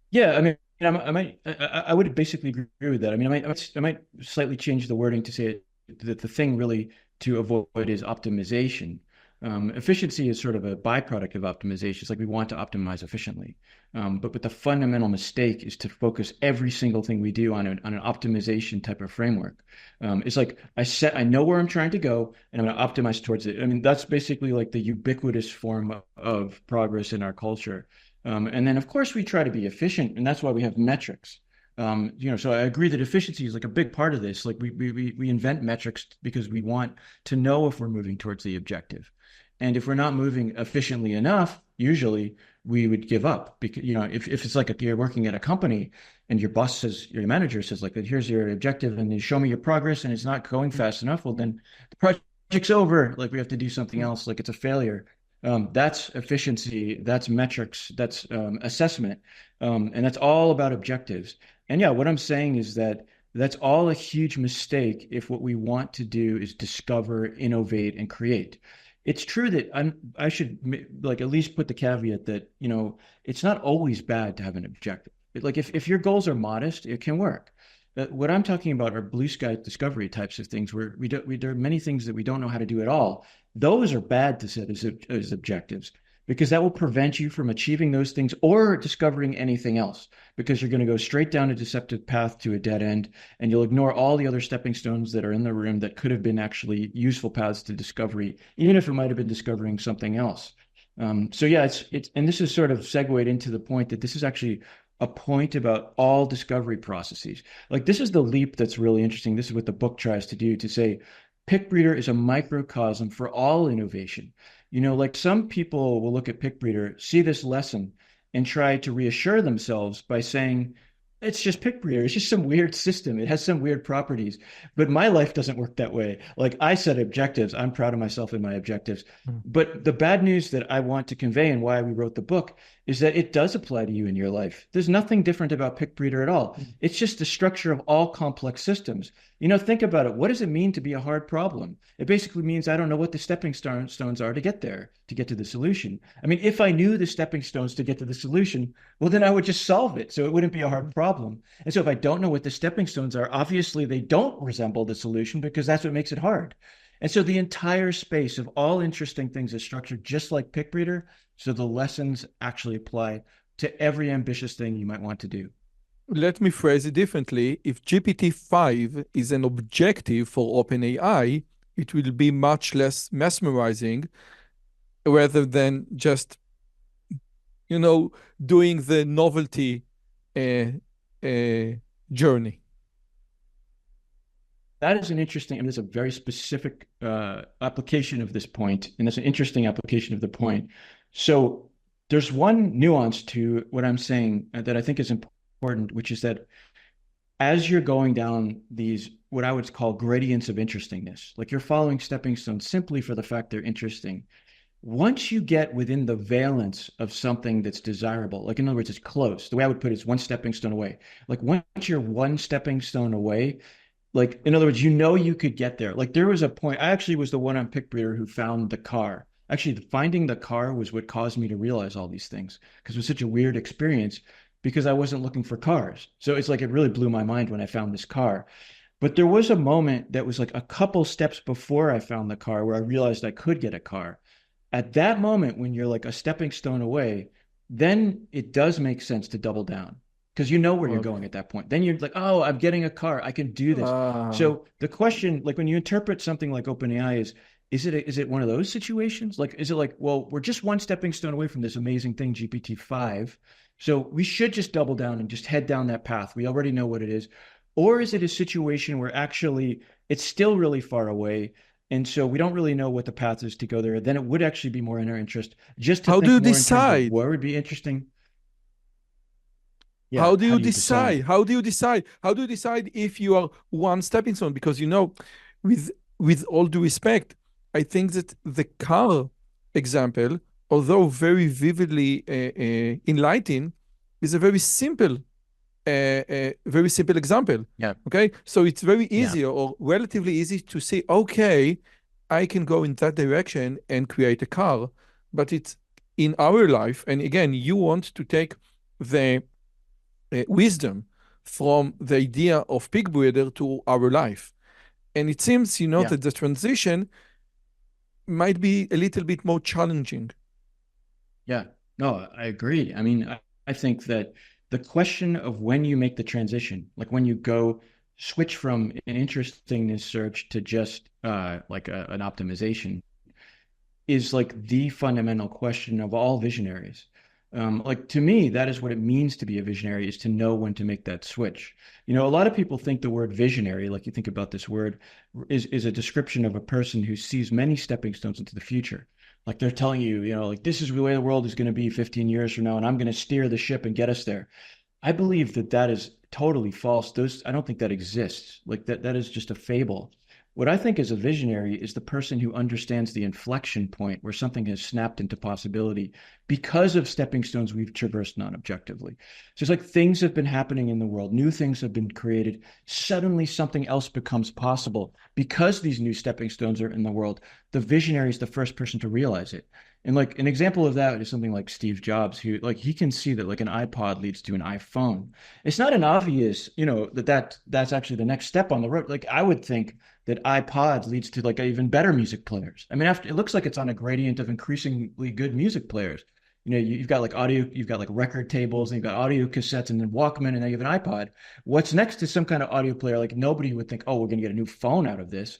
Speaker 2: Yeah, I mean, I would basically agree with that. I mean, I might slightly change the wording to say that the thing really to avoid is optimization. Efficiency is sort of a byproduct of optimization. It's like we want to optimize efficiently. But the fundamental mistake is to focus every single thing we do on an optimization type of framework. It's like I know where I'm trying to go, and I'm going to optimize towards it. I mean, that's basically like the ubiquitous form of progress in our culture. And then, of course, we try to be efficient, and that's why we have metrics. So I agree that efficiency is like a big part of this. Like we invent metrics because we want to know if we're moving towards the objective. And if we're not moving efficiently enough, usually we would give up because, if it's like you're working at a company and your boss says, your manager says like, here's your objective and you show me your progress and it's not going fast enough, well, then the project's over. Like we have to do something else. Like it's a failure. That's efficiency, that's metrics, that's assessment, and that's all about objectives. And yeah, what I'm saying is that that's all a huge mistake if what we want to do is discover, innovate, and create. It's true that I should like at least put the caveat that, it's not always bad to have an objective. Like if your goals are modest, it can work. What I'm talking about are blue sky discovery types of things where there are many things that we don't know how to do at all. Those are bad to set as objectives because that will prevent you from achieving those things or discovering anything else because you're going to go straight down a deceptive path to a dead end and you'll ignore all the other stepping stones that are in the room that could have been actually useful paths to discovery, even if it might have been discovering something else. So yeah, and this is sort of segued into the point that this is actually a point about all discovery processes. Like this is the leap that's really interesting. This is what the book tries to do to say PickBreeder is a microcosm for all innovation. Like some people will look at PickBreeder, see this lesson, and try to reassure themselves by saying, it's just PickBreeder. It's just some weird system. It has some weird properties. But my life doesn't work that way. Like I set objectives. I'm proud of myself and my objectives. But the bad news that I want to convey and why we wrote the book is that it does apply to you in your life. There's nothing different about PickBreeder at all. It's just the structure of all complex systems. Think about it. What does it mean to be a hard problem? It basically means I don't know what the stepping stones are to get there, to get to the solution. I mean, if I knew the stepping stones to get to the solution, well, then I would just solve it. So it wouldn't be a hard problem. And so if I don't know what the stepping stones are, obviously they don't resemble the solution because that's what makes it hard. And so the entire space of all interesting things is structured just like PickBreeder. So the lessons actually apply to every ambitious thing you might want to do.
Speaker 1: Let me phrase it differently. If GPT-5 is an objective for OpenAI, it will be much less mesmerizing rather than just, doing the novelty uh, journey.
Speaker 2: that is an interesting, I mean, it's a very specific application of this point, and it's an interesting application of the point. So there's one nuance to what I'm saying that I think is important, which is that as you're going down these, what I would call gradients of interestingness, like you're following stepping stones simply for the fact they're interesting. Once you get within the valence of something that's desirable, like in other words, it's close. The way I would put it is one stepping stone away. Like once you're one stepping stone away, like in other words, you know you could get there. Like there was a point, I actually was the one on Pickbreeder who found the car. Actually, finding the car was what caused me to realize all these things because it was such a weird experience because I wasn't looking for cars. So it's like it really blew my mind when I found this car. But there was a moment that was like a couple steps before I found the car where I realized I could get a car. At that moment, when you're like a stepping stone away, then it does make sense to double down because you know where you're
Speaker 1: Okay.
Speaker 2: going at that point. Then you're like, oh, I'm getting a car. I can do this.
Speaker 1: Ah,
Speaker 2: So the question, like when you interpret something like OpenAI, is it one of those situations? Like, is it like, well, we're just one stepping stone away from this amazing thing, GPT-5. So we should just double down and just head down that path. We already know what it is. Or is it a situation where actually it's still really far away? And so we don't really know what the path is to go there. Then it would actually be more in our interest just to
Speaker 1: how do
Speaker 2: think
Speaker 1: you
Speaker 2: more in terms of
Speaker 1: decide?
Speaker 2: where would be interesting.
Speaker 1: How
Speaker 2: Yeah.
Speaker 1: do
Speaker 2: How
Speaker 1: you
Speaker 2: do you decide?
Speaker 1: decide? How do you decide? How do you decide if you are one stepping stone? Because with with all due respect, I think that the car example, although very vividly enlightening, is a very simple example.
Speaker 2: Yeah.
Speaker 1: Okay, so it's very
Speaker 2: Yeah.
Speaker 1: easy or relatively easy to say, okay, I can go in that direction and create a car, but it's in our life. And again, you want to take the wisdom from the idea of pig breeder to our life. And it seems,
Speaker 2: Yeah.
Speaker 1: that the transition might be a little bit more challenging.
Speaker 2: Yeah. No, I agree. I mean, I think that the question of when you make the transition, like when you go switch from an interestingness search to just like an optimization, is like the fundamental question of all visionaries. Like to me, that is what it means to be a visionary, is to know when to make that switch. You know, a lot of people think the word visionary, like you think about this word, is a description of a person who sees many stepping stones into the future. Like they're telling you, you know, like this is the way the world is going to be 15 years from now, and I'm going to steer the ship and get us there. I believe that that is totally false. Those, I don't think that exists. Like that is just a fable. What I think is a visionary is the person who understands the inflection point where something has snapped into possibility because of stepping stones we've traversed non-objectively. So it's like things have been happening in the world, new things have been created. Suddenly something else becomes possible because these new stepping stones are in the world. The visionary is the first person to realize it. And like an example of that is something like Steve Jobs, who like he can see that like an iPod leads to an iPhone. It's not an obvious, you know, that's actually the next step on the road. Like I would think that iPod leads to like even better music players. I mean, after it looks like it's on a gradient of increasingly good music players. You know, you've got like audio, you've got like record tables, and you've got audio cassettes, and then Walkman, and then you have an iPod. What's next is some kind of audio player. Like nobody would think, oh, we're going to get a new phone out of this.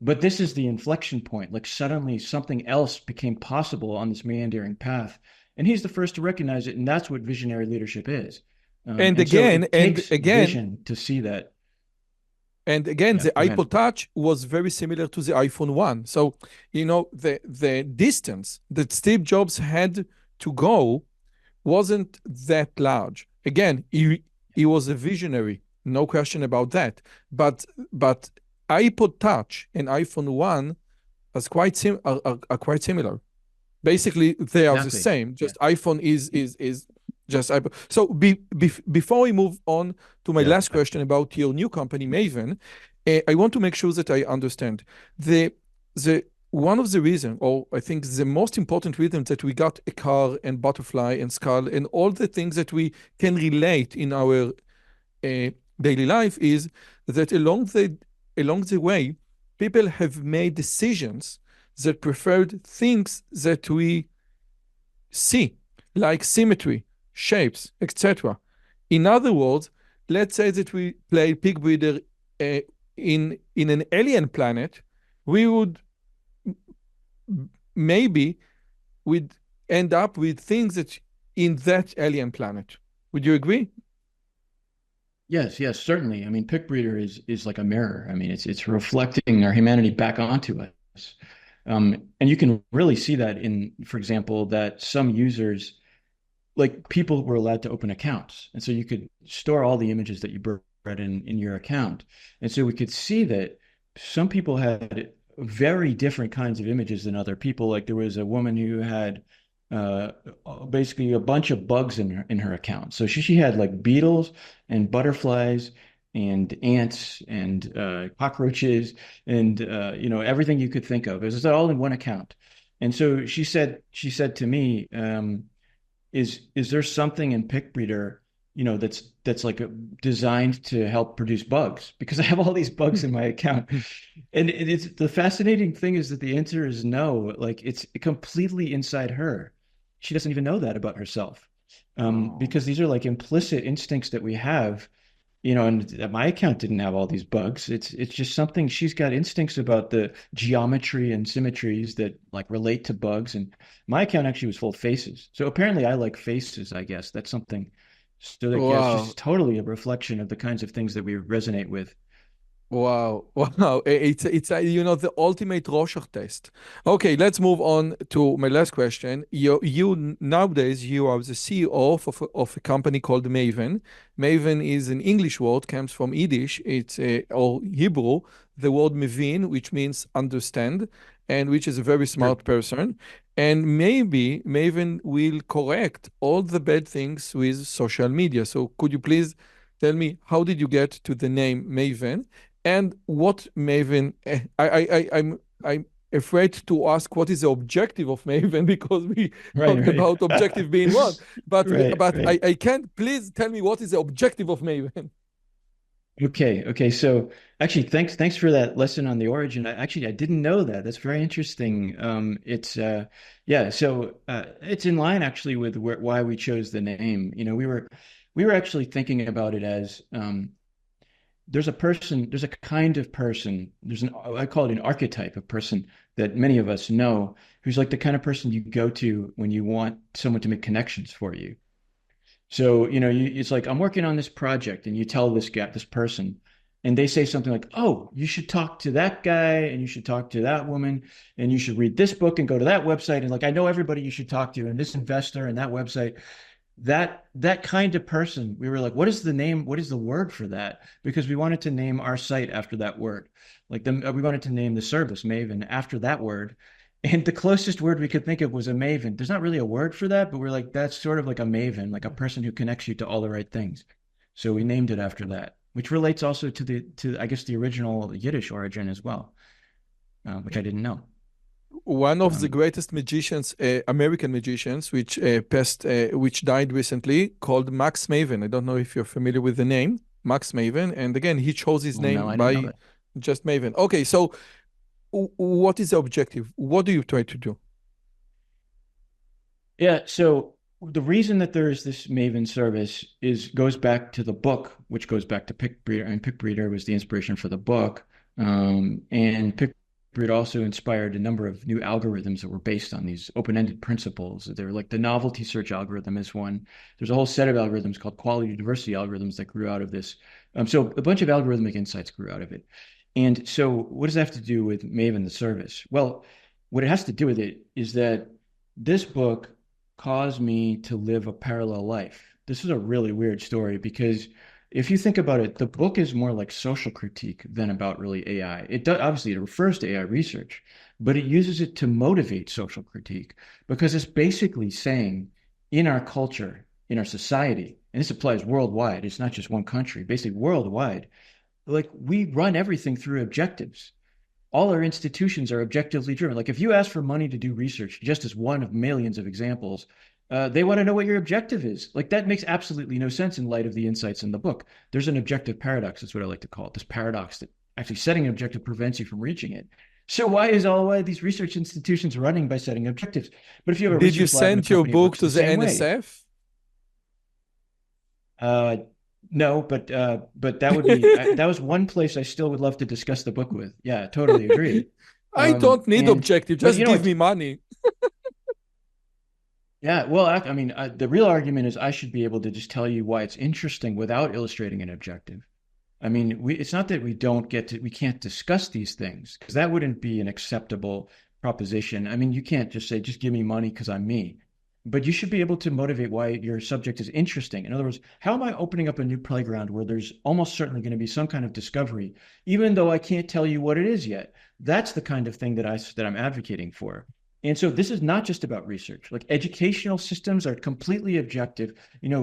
Speaker 2: But this is the inflection point. Like suddenly something else became possible on this meandering path. And he's the first to recognize it. And that's what visionary leadership is.
Speaker 1: And
Speaker 2: And so
Speaker 1: again,
Speaker 2: it takes vision to see that. Yeah,
Speaker 1: the
Speaker 2: go ahead.
Speaker 1: iPod Touch was very similar to the iPhone 1. So, the distance that Steve Jobs had to go wasn't that large. Again, he was a visionary, no question about that. But iPod Touch and iPhone 1 are quite similar. Basically, they are the
Speaker 2: Exactly.
Speaker 1: same.
Speaker 2: Yeah.
Speaker 1: Just iPhone is just iPhone. So before we move on to my
Speaker 2: Yeah.
Speaker 1: last question about your new company, Maven, I want to make sure that I understand the the one of the reasons, or I think the most important reason that we got a car and butterfly and skull and all the things that we can relate in our uh, daily life is that along the way, people have made decisions that preferred things that we see, like symmetry, shapes, etc. In other words, let's say that we play pig breeder uh, in an alien planet, we would maybe we'd end up with things that in that alien planet. Would you agree?
Speaker 2: Yes, yes, certainly. I mean, Pick Breeder is like a mirror. I mean, it's reflecting our humanity back onto us. And you can really see that in, for example, that some users, like people were allowed to open accounts. And so you could store all the images that you bred in your account. And so we could see that some people had very different kinds of images than other people. Like there was a woman who had uh, basically a bunch of bugs in her account. So she had like beetles and butterflies and ants and cockroaches and everything you could think of. It was all in one account. And so she said to me, is there something in pick breeder, that's like designed to help produce bugs? Because I have all these bugs in my account. And it's the fascinating thing is that the answer is no. Like it's completely inside her. She doesn't even know that about herself.
Speaker 1: Oh.
Speaker 2: Because these are like implicit instincts that we have, and my account didn't have all these bugs. It's just something she's got instincts about the geometry and symmetries that like relate to bugs. And my account actually was full of faces. So apparently I like faces, I guess. That's something. So like yeah, it's
Speaker 1: Wow.
Speaker 2: just totally a reflection of the kinds of things that we resonate with.
Speaker 1: Wow, wow. It's the ultimate Rorschach test. Okay, let's move on to my last question. Nowadays you are the CEO of a company called Maven. Maven is an English word, comes from Yiddish. It's or Hebrew, the word Mevin, which means understand, and which is a very
Speaker 2: Sure.
Speaker 1: smart person. And maybe Maven will correct all the bad things with social media. So could you please tell me how did you get to the name Maven? And what Maven, I'm afraid to ask what is the objective of Maven because we
Speaker 2: Right,
Speaker 1: talked
Speaker 2: right.
Speaker 1: about objective being one, but
Speaker 2: Right,
Speaker 1: but
Speaker 2: right.
Speaker 1: I can't. Please tell me what is the objective of Maven.
Speaker 2: Okay, okay. So actually, thanks for that lesson on the origin. I didn't know that. That's very interesting. It's yeah. So it's in line actually with why we chose the name. We were actually thinking about it as there's a person, there's a kind of person. I call it an archetype of person that many of us know, who's like the kind of person you go to when you want someone to make connections for you. So, it's like I'm working on this project and you tell this person, and they say something like, "Oh, you should talk to that guy and you should talk to that woman and you should read this book and go to that website." And like, I know everybody you should talk to and this investor and that website. That kind of person, we were like, what is the name? What is the word for that? Because we wanted to name our site after that word. We wanted to name the service Maven after that word. And the closest word we could think of was a maven. There's not really a word for that, but we're like, that's sort of like a maven, like a person who connects you to all the right things. So we named it after that, which relates also to I guess the original Yiddish origin as well, which I didn't know.
Speaker 1: One of the
Speaker 2: Um,
Speaker 1: greatest magicians, American magicians, which died recently, called Max Maven. I don't know if you're familiar with the name, Max Maven. And again, he chose his
Speaker 2: well, no,
Speaker 1: name
Speaker 2: I didn't know
Speaker 1: by
Speaker 2: that.
Speaker 1: just Maven. Okay, so what is the objective? What do you try to do?
Speaker 2: Yeah, so the reason that there is this Maven service is goes back to the book, which goes back to Pick Breeder, and Pick Breeder was the inspiration for the book. And Pick Breeder also inspired a number of new algorithms that were based on these open-ended principles. They're like the novelty search algorithm is one. There's a whole set of algorithms called quality diversity algorithms that grew out of this. So a bunch of algorithmic insights grew out of it. And so what does that have to do with Maven, the service? Well, what it has to do with it is that this book caused me to live a parallel life. This is a really weird story because if you think about it, the book is more like social critique than about really AI. It does obviously it refers to AI research, but it uses it to motivate social critique because it's basically saying in our culture, in our society, and this applies worldwide, it's not just one country, basically worldwide, like we run everything through objectives. All our institutions are objectively driven. Like if you ask for money to do research, just as one of millions of examples, they want to know what your objective is. Like that makes absolutely no sense in light of the insights in the book. There's an objective paradox. That's what I like to call it. This paradox that actually setting an objective prevents you from reaching it. So why these research institutions running by setting objectives? But if you have a
Speaker 1: Did you
Speaker 2: research lab in a
Speaker 1: send your
Speaker 2: company, it
Speaker 1: book
Speaker 2: works
Speaker 1: to
Speaker 2: the
Speaker 1: the
Speaker 2: same way.
Speaker 1: NSF?
Speaker 2: Uh, no, but that was one place I still would love to discuss the book with. Yeah, totally agree.
Speaker 1: I don't need
Speaker 2: And
Speaker 1: objective,
Speaker 2: but
Speaker 1: just give me money.
Speaker 2: Yeah, well, I mean, the real argument is I should be able to just tell you why it's interesting without illustrating an objective. I mean, it's not that we can't discuss these things because that wouldn't be an acceptable proposition. I mean, you can't just say, just give me money because I'm me. But you should be able to motivate why your subject is interesting. In other words, how am I opening up a new playground where there's almost certainly going to be some kind of discovery, even though I can't tell you what it is yet? That's the kind of thing that I'm advocating for. And so this is not just about research. Like educational systems are completely objective.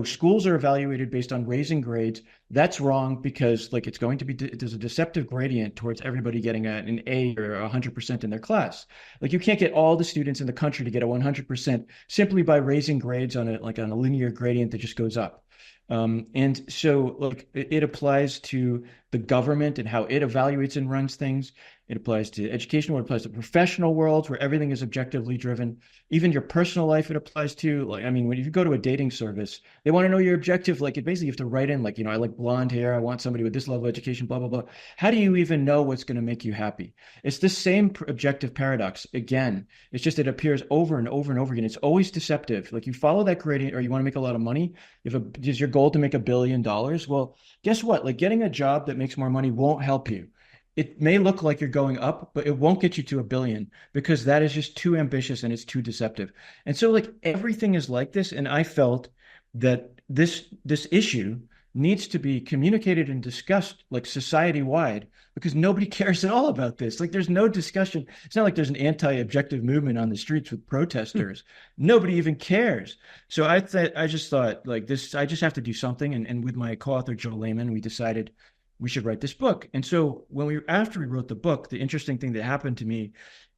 Speaker 2: Schools are evaluated based on raising grades. That's wrong because like there's a deceptive gradient towards everybody getting an A or 100% in their class. Like you can't get all the students in the country to get a 100% simply by raising grades on a linear gradient that just goes up. And so like it applies to the government and how it evaluates and runs things. It applies to educational, it applies to professional worlds where everything is objectively driven. Even your personal life, it applies to. Like, I mean, when you go to a dating service, they want to know your objective. Like, it basically you have to write in, like, I like blonde hair. I want somebody with this level of education, blah, blah, blah. How do you even know what's going to make you happy? It's the same objective paradox. Again, it's just it appears over and over and over again. It's always deceptive. Like, you follow that gradient or you want to make a lot of money. Is your goal to make $1 billion? Well, guess what? Like, getting a job that makes more money won't help you. It may look like you're going up, but it won't get you to $1 billion because that is just too ambitious and it's too deceptive. And so like everything is like this. And I felt that this issue needs to be communicated and discussed like society wide because nobody cares at all about this. Like there's no discussion. It's not like there's an anti-objective movement on the streets with protesters. Nobody even cares. So I just thought like this, I just have to do something. And with my co-author, Joe Lehman, we decided we should write this book. And so after we wrote the book, the interesting thing that happened to me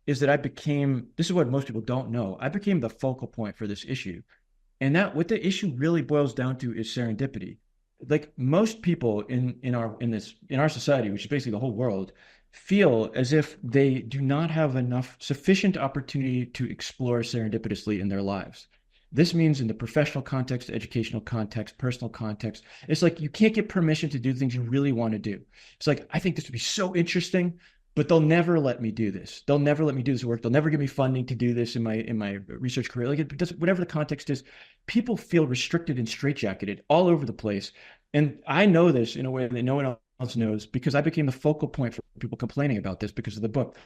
Speaker 2: is that this is what most people don't know. I became the focal point for this issue. And that what the issue really boils down to is serendipity. Like most people in our society, which is basically the whole world, feel as if they do not have enough sufficient opportunity to explore serendipitously in their lives. This means in the professional context, educational context, personal context, it's like you can't get permission to do things you really want to do. It's like, I think this would be so interesting, but they'll never let me do this. They'll never let me do this work. They'll never give me funding to do this in my research career. Like it does, whatever the context is, people feel restricted and straitjacketed all over the place. And I know this in a way that no one else knows because I became the focal point for people complaining about this because of the book.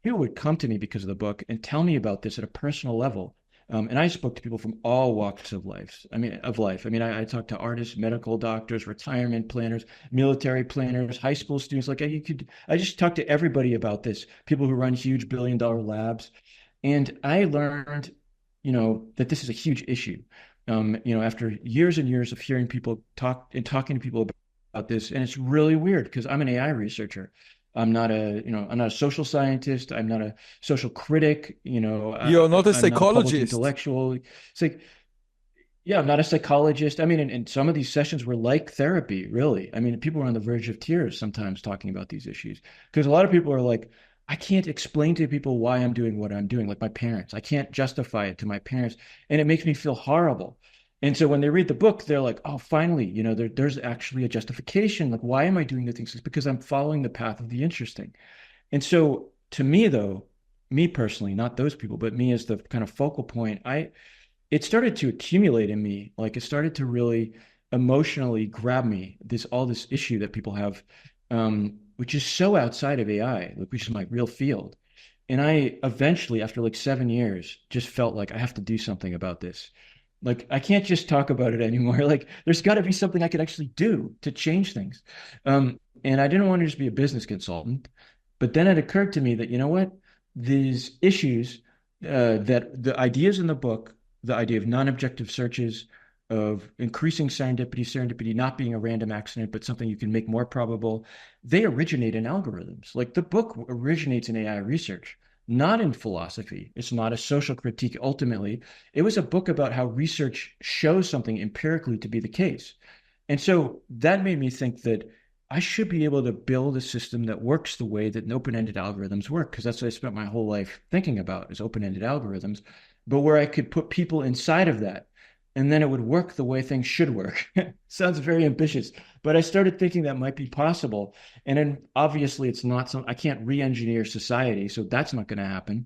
Speaker 2: People would come to me because of the book and tell me about this at a personal level. And I spoke to people from all walks of life. I talked to artists, medical doctors, retirement planners, military planners, high school students. I just talked to everybody about this. People who run huge billion-dollar labs, and I learned, that this is a huge issue. After years and years of hearing people talk and talking to people about this, and it's really weird because I'm an AI researcher. I'm not a social scientist. I'm not a social critic.
Speaker 1: You're not a
Speaker 2: I'm not a public
Speaker 1: psychologist.
Speaker 2: intellectual. It's like, yeah, I'm not a psychologist. I mean, and some of these sessions were like therapy, really. I mean, people were on the verge of tears sometimes talking about these issues because a lot of people are like, I can't explain to people why I'm doing what I'm doing, like my parents. I can't justify it to my parents, and it makes me feel horrible. And so when they read the book, they're like, oh, finally, there's actually a justification. Like, why am I doing the things? It's because I'm following the path of the interesting. And so to me, though, me personally, not those people, but me as the kind of focal point, it started to accumulate in me. Like it started to really emotionally grab me, all this issue that people have, which is so outside of AI, like, which is my real field. And I eventually, after like 7 years, just felt like I have to do something about this. Like I can't just talk about it anymore. Like there's got to be something I could actually do to change things. And I didn't want to just be a business consultant, but then it occurred to me that, you know what, these issues, that the ideas in the book, the idea of non-objective searches, of increasing serendipity not being a random accident, but something you can make more probable, they originate in algorithms. Like the book originates in AI research, not in philosophy. It's not a social critique ultimately. It was a book about how research shows something empirically to be the case. And so that made me think that I should be able to build a system that works the way that open-ended algorithms work, because that's what I spent my whole life thinking about, is open-ended algorithms, but where I could put people inside of that, and then it would work the way things should work. Sounds very ambitious, but I started thinking that might be possible. And then obviously it's not I can't re-engineer society, so that's not going to happen.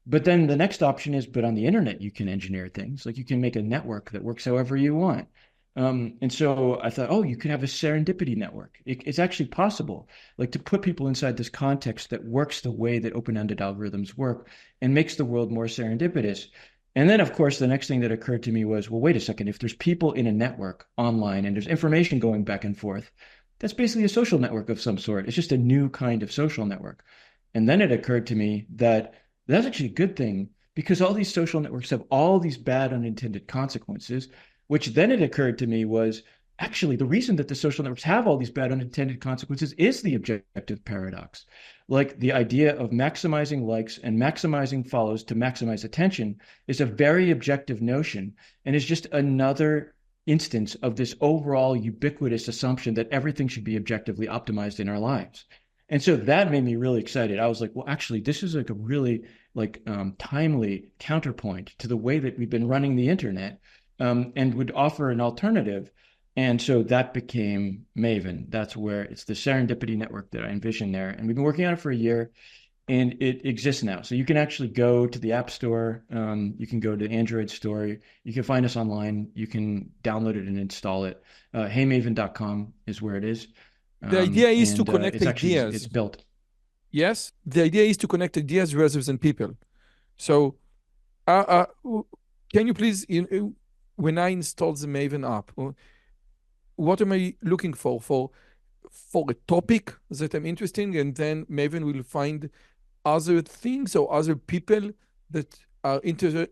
Speaker 2: But then the next option is, but on the internet, you can engineer things. Like you can make a network that works however you want. And so I thought, oh, you could have a serendipity network. It's actually possible, like to put people inside this context that works the way that open-ended algorithms work and makes the world more serendipitous. And then, of course, the next thing that occurred to me was, well, wait a second. If there's people in a network online and there's information going back and forth, that's basically a social network of some sort. It's just a new kind of social network. And then it occurred to me that that's actually a good thing because all these social networks have all these bad unintended consequences, which then it occurred to me was actually the reason that the social networks have all these bad unintended consequences is the objective paradox. Like the idea of maximizing likes and maximizing follows to maximize attention is a very objective notion and is just another instance of this overall ubiquitous assumption that everything should be objectively optimized in our lives. And so that made me really excited. I was like, well, actually, this is like a really timely counterpoint to the way that we've been running the internet, and would offer an alternative. And so that became Maven. That's where it's the serendipity network that I envisioned there. And we've been working on it for a year and it exists now. So you can actually go to the App Store. You can go to the Android store. You can find us online. You can download it and install it. Heymaven.com is where it is.
Speaker 1: The idea is to
Speaker 2: And
Speaker 1: connect
Speaker 2: it's actually,
Speaker 1: ideas.
Speaker 2: it's built.
Speaker 1: Yes, the idea is to connect ideas rather than people. So, can you please, when I install the Maven app, what am I looking for? For a topic that I'm interested in, and then Maven will find other things or other people that are that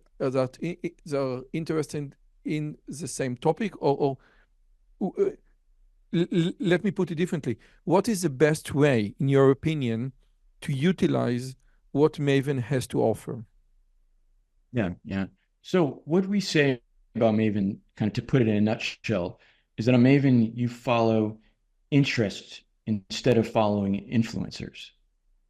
Speaker 1: are interested in the same topic, or let me put it differently. What is the best way, in your opinion, to utilize what Maven has to offer?
Speaker 2: Yeah, yeah. So what we say about Maven, kind of to put it in a nutshell, is that on Maven you follow interest instead of following influencers.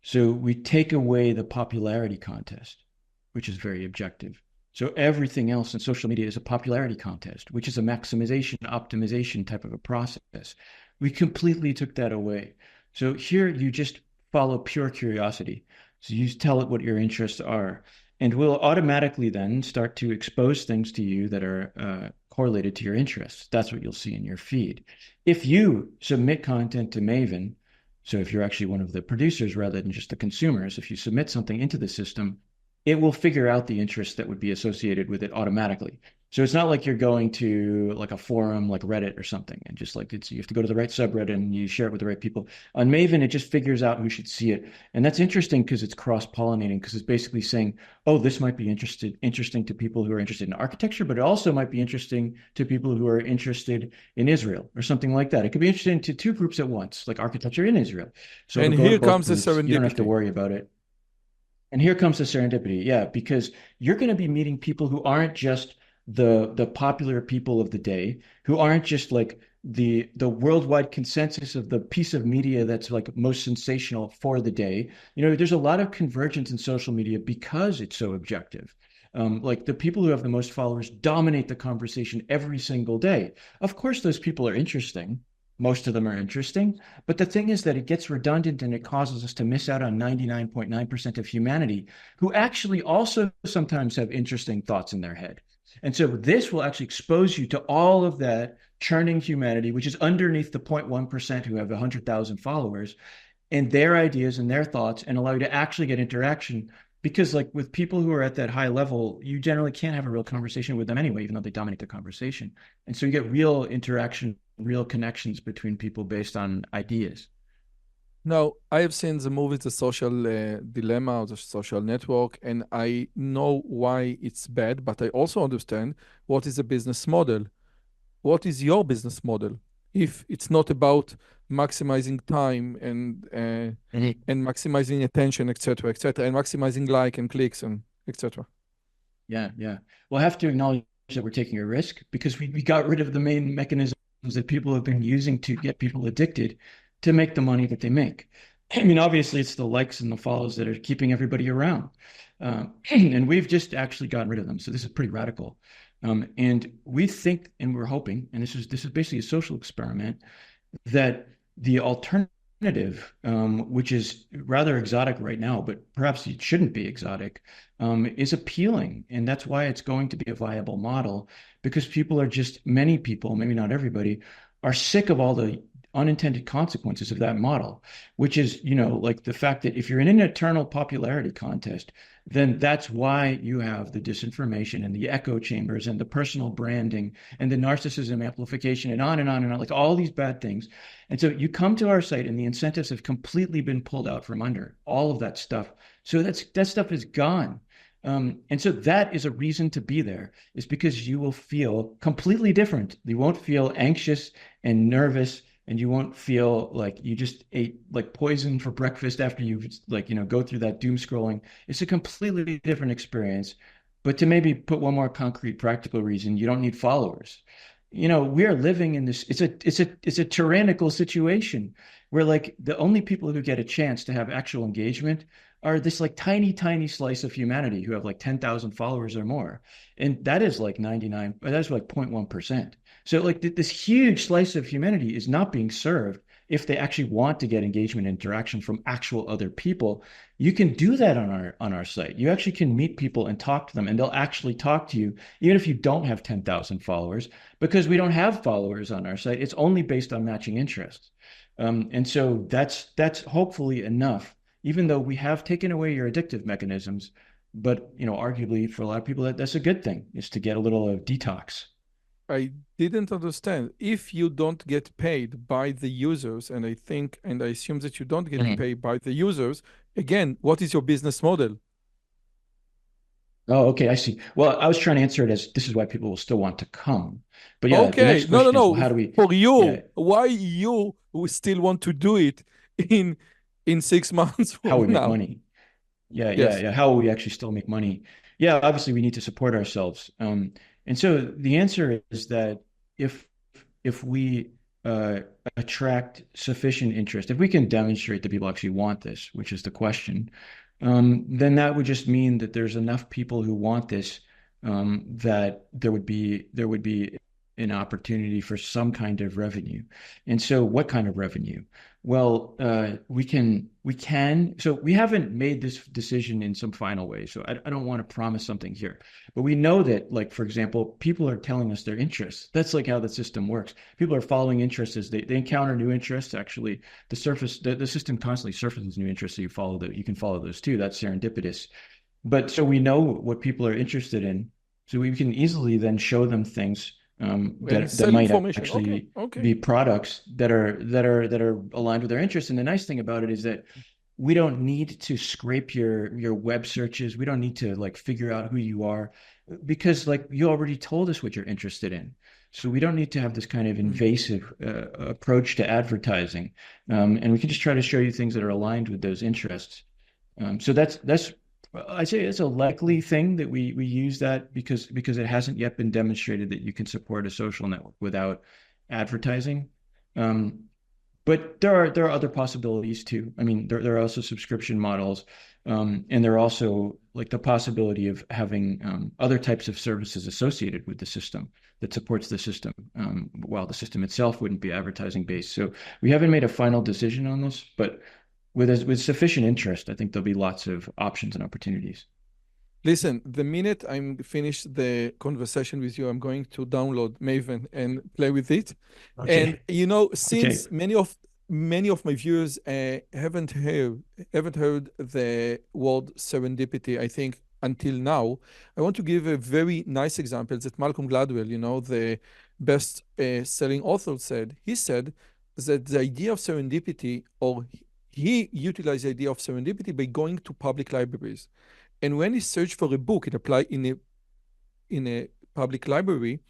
Speaker 2: So we take away the popularity contest, which is very objective. So everything else in social media is a popularity contest, which is a maximization, optimization type of a process. We completely took that away. So here you just follow pure curiosity. So you tell it what your interests are, and we'll automatically then start to expose things to you that are correlated to your interests. That's what you'll see in your feed. If you submit content to Maven, so if you're actually one of the producers rather than just the consumers, if you submit something into the system, it will figure out the interests that would be associated with it automatically. So it's not like you're going to like a forum like Reddit or something and just like you have to go to the right subreddit and you share it with the right people. On Maven, it just figures out who should see it. And that's interesting because it's cross-pollinating, because it's basically saying, oh, this might be interesting to people who are interested in architecture, but it also might be interesting to people who are interested in Israel or something like that. It could be interesting to two groups at once, like architecture in Israel. So
Speaker 1: And
Speaker 2: it'll go to
Speaker 1: here
Speaker 2: both
Speaker 1: comes the
Speaker 2: groups. You don't have to
Speaker 1: serendipity.
Speaker 2: worry about it. And here comes the serendipity. Yeah, because you're going to be meeting people who aren't just the popular people of the day, who aren't just like the worldwide consensus of the piece of media that's like most sensational for the day. You know, there's a lot of convergence in social media because it's so objective. Like the people who have the most followers dominate the conversation every single day. Of course, those people are interesting. Most of them are interesting. But the thing is that it gets redundant and it causes us to miss out on 99.9% of humanity who actually also sometimes have interesting thoughts in their head. And so this will actually expose you to all of that churning humanity, which is underneath the 0.1% who have 100,000 followers, and their ideas and their thoughts, and allow you to actually get interaction. Because like with people who are at that high level, you generally can't have a real conversation with them anyway, even though they dominate the conversation. And so you get real interaction, real connections between people based on ideas.
Speaker 1: Now, I have seen the movie The Social Dilemma or The Social Network, and I know why it's bad, but I also understand what is the business model. What is your business model? If it's not about maximizing time and maximizing attention, etc., and maximizing like and clicks and etc.
Speaker 2: Yeah, yeah. We'll have to acknowledge that we're taking a risk because we got rid of the main mechanisms that people have been using to get people addicted to make the money that they make. I mean, obviously, it's the likes and the follows that are keeping everybody around. And we've just actually gotten rid of them. So this is pretty radical. And we think, and we're hoping, and this is basically a social experiment, that the alternative which is rather exotic right now, but perhaps it shouldn't be exotic, is appealing. And that's why it's going to be a viable model because people are just, many people, maybe not everybody, are sick of all the unintended consequences of that model, which is, like the fact that if you're in an eternal popularity contest, then that's why you have the disinformation and the echo chambers and the personal branding and the narcissism amplification and on and on and on, like all these bad things. And so you come to our site and the incentives have completely been pulled out from under all of that stuff. So that stuff is gone. And so that is a reason to be there, is because you will feel completely different. You won't feel anxious and nervous, and you won't feel like you just ate like poison for breakfast after you go through that doom scrolling. It's a completely different experience. But to maybe put one more concrete practical reason, you don't need followers. We are living in this, it's a tyrannical situation where like the only people who get a chance to have actual engagement are this like tiny, tiny slice of humanity who have like 10,000 followers or more. And that is like 99, that's like 0.1%. So like this huge slice of humanity is not being served if they actually want to get engagement and interaction from actual other people. You can do that on our site. You actually can meet people and talk to them, and they'll actually talk to you, even if you don't have 10,000 followers, because we don't have followers on our site. It's only based on matching interests. And so that's hopefully enough, even though we have taken away your addictive mechanisms. But arguably for a lot of people, that's a good thing, is to get a little detox.
Speaker 1: I didn't understand. If you don't get paid by the users, and I think and I assume that you don't get
Speaker 2: Mhm.
Speaker 1: paid by the users, again, what is your business model?
Speaker 2: Oh, okay, I see. Well, I was trying to answer it as this is why people will still want to come. But yeah, the
Speaker 1: Okay,
Speaker 2: next
Speaker 1: no, no,
Speaker 2: question is, well,
Speaker 1: no.
Speaker 2: how do we,
Speaker 1: For
Speaker 2: yeah,
Speaker 1: you, why you will still want to do it in 6 months
Speaker 2: how
Speaker 1: from
Speaker 2: we make
Speaker 1: now?
Speaker 2: money? Yeah, yeah,
Speaker 1: Yes.
Speaker 2: yeah. How will we actually still make money? Yeah, obviously we need to support ourselves. And so the answer is that if we uh, attract sufficient interest, if we can demonstrate that people actually want this, which is the question, then that would just mean that there's enough people who want this, that there would be an opportunity for some kind of revenue. And so, what kind of revenue? Well, we can. So we haven't made this decision in some final way. So I don't want to promise something here, but we know that, like, for example, people are telling us their interests. That's like how the system works. People are following interests as they encounter new interests. Actually, the system constantly surfaces new interests. So you can follow those too. That's serendipitous. But so we know what people are interested in. So we can easily then show them things,
Speaker 1: And
Speaker 2: that
Speaker 1: sell
Speaker 2: might
Speaker 1: information. Okay,
Speaker 2: actually
Speaker 1: okay.
Speaker 2: be products that are aligned with their interests. And the nice thing about it is that we don't need to scrape your web searches. We don't need to like figure out who you are, because like you already told us what you're interested in. So we don't need to have this kind of
Speaker 1: Mm.
Speaker 2: invasive approach to advertising, and we can just try to show you things that are aligned with those interests. So that's I'd say it's a likely thing that we use that, because it hasn't yet been demonstrated that you can support a social network without advertising. Um, but there are other possibilities too. I mean, there are also subscription models, and there are also like the possibility of having other types of services associated with the system that supports the system, while the system itself wouldn't be advertising based. So we haven't made a final decision on this, but with sufficient interest, I think there'll be lots of options and opportunities.
Speaker 1: Listen, the minute I'm finished the conversation with you, I'm going to download Maven and play with it. And
Speaker 2: Okay. Okay.
Speaker 1: since many of my viewers haven't heard the word serendipity, I think until now, I want to give a very nice example that Malcolm Gladwell, the best selling author, said. He said that the idea of serendipity, or he utilized the idea of serendipity by going to public libraries. And when he searched for a book, it applied in a public library,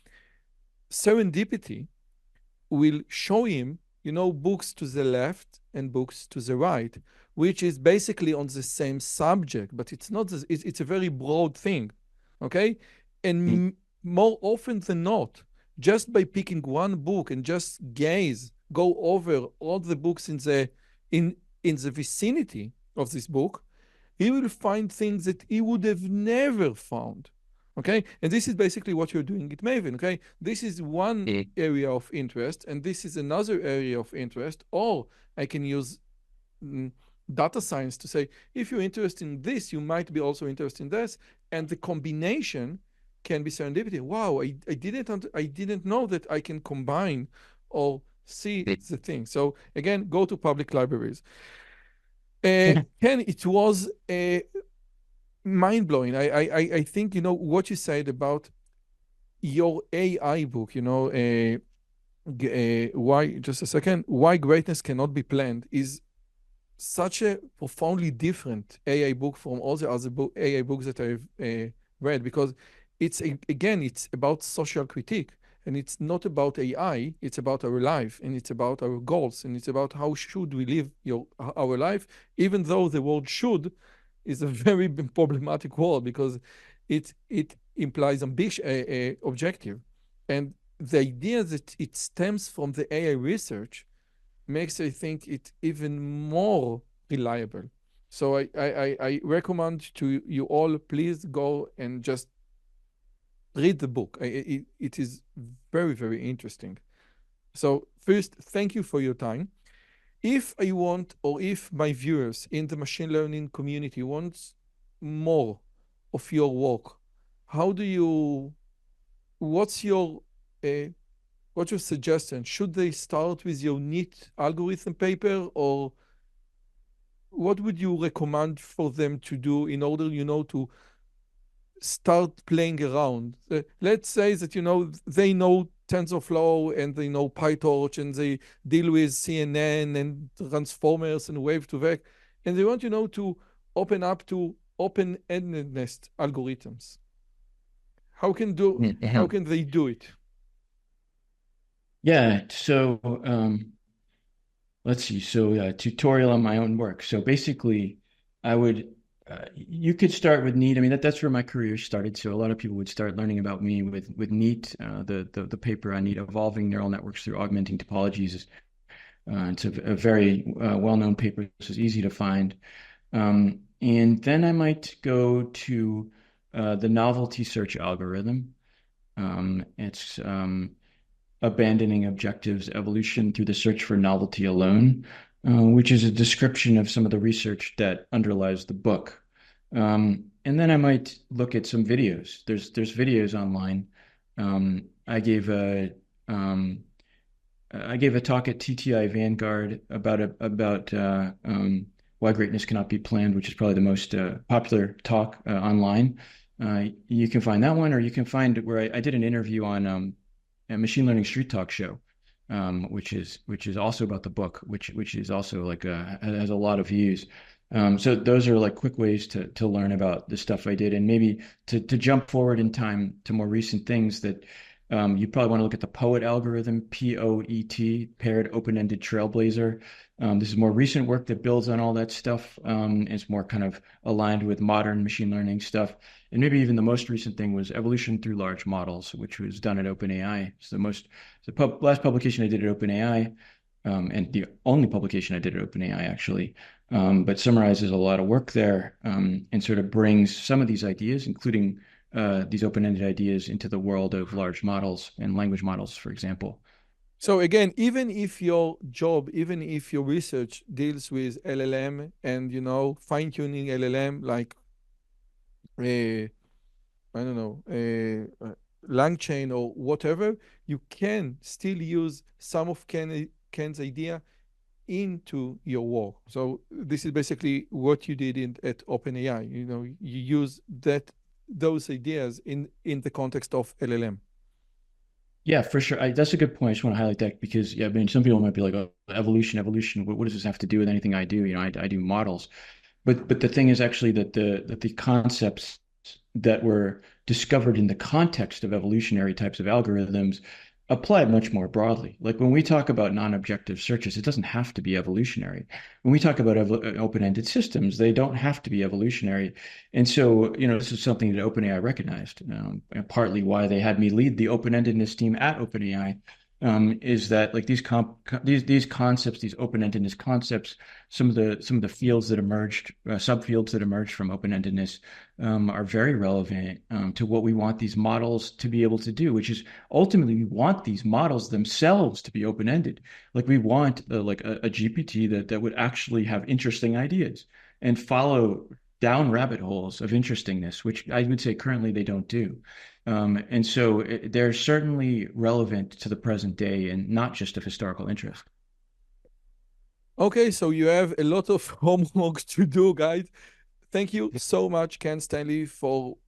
Speaker 1: serendipity will show him, books to the left and books to the right, which is basically on the same subject, but it's not, it's a very broad thing. Okay.
Speaker 2: Mm.
Speaker 1: And more often than not, just by picking one book and just go over all the books in the vicinity of this book, he will find things that he would have never found. Okay, and this is basically what you're doing at Maven. Okay, this is one
Speaker 3: Mm.
Speaker 1: area of interest, and this is another area of interest. Or I can use mm, data science to say, if you're interested in this, you might be also interested in this, and the combination can be serendipity. Wow, I didn't know that I can combine or see
Speaker 3: Mm.
Speaker 1: the thing. So again, go to public libraries. Ken, it was mind blowing. I think you know what you said about your AI book. Why? Just a second. Why greatness cannot be planned is such a profoundly different AI book from all the other AI books that I've read, because again, it's about social critique, and it's not about AI. It's about our life, and it's about our goals, and it's about how should we live our life, even though the word "should" is a very problematic word, because it implies ambition, objective, and the idea that it stems from the AI research makes I think it even more reliable. So I recommend to you all, please go and just read the book. It is very, very interesting. So first, thank you for your time. If I want, or if my viewers in the machine learning community wants more of your work, how do you, what's your, uh, what's your suggestion? Should they start with your neat algorithm paper, or what would you recommend for them to do in order, to start playing around? Let's say that, they know TensorFlow and they know PyTorch and they deal with CNN and transformers and wave to vec, and they want, to open up to open-endedness algorithms. How
Speaker 3: Mm.
Speaker 1: can they do it?
Speaker 2: Yeah. So let's see. So tutorial on my own work. So basically, I would you could start with neat. I mean that's where my career started. So a lot of people would start learning about me with neat. The paper on neat, evolving neural networks through augmenting topologies. It's a very well-known paper. This is easy to find. And then I might go to the novelty search algorithm. It's abandoning objectives evolution through the search for novelty alone, which is a description of some of the research that underlies the book. And then I might look at some videos. There's videos online. I gave a talk at TTI Vanguard about why greatness cannot be planned, which is probably the most popular talk online. You can find that one, or you can find where I did an interview on a machine learning street talk show, which is also about the book, which is also like has a lot of views. So those are like quick ways to learn about the stuff I did, and maybe to jump forward in time to more recent things that you probably want to look at the POET algorithm, POET, paired open-ended trailblazer. This is more recent work that builds on all that stuff. It's more kind of aligned with modern machine learning stuff. And maybe even the most recent thing was evolution through large models, which was done at OpenAI. It's the last publication I did at OpenAI, and the only publication I did at OpenAI actually, but summarizes a lot of work there, and sort of brings some of these ideas, including these open-ended ideas, into the world of large models and language models, for example.
Speaker 1: So again, even if your job, even if your research deals with LLM and fine-tuning LLM, like I don't know, LangChain or whatever, you can still use some of Ken's idea into your work. So this is basically what you did at OpenAI. You use those ideas in the context of LLM.
Speaker 2: Yeah, for sure. That's a good point. I just want to highlight that because, yeah, I mean, some people might be like, "Oh, evolution. What does this have to do with anything I do?" I do models, but the thing is actually that the concepts that were discovered in the context of evolutionary types of algorithms apply much more broadly. Like when we talk about non-objective searches, it doesn't have to be evolutionary. When we talk about open-ended systems, they don't have to be evolutionary. And so, this is something that OpenAI recognized, and partly why they had me lead the open-endedness team at OpenAI. is that like these concepts, these open-endedness concepts, some of the fields that emerged, subfields that emerged from open-endedness, are very relevant to what we want these models to be able to do, which is ultimately we want these models themselves to be open-ended. Like we want like a GPT that would actually have interesting ideas and follow down rabbit holes of interestingness, which I would say currently they don't do. And so they're certainly relevant to the present day and not just of historical interest.
Speaker 1: Okay, so you have a lot of homework to do, guys. Thank you so much, Ken Stanley, for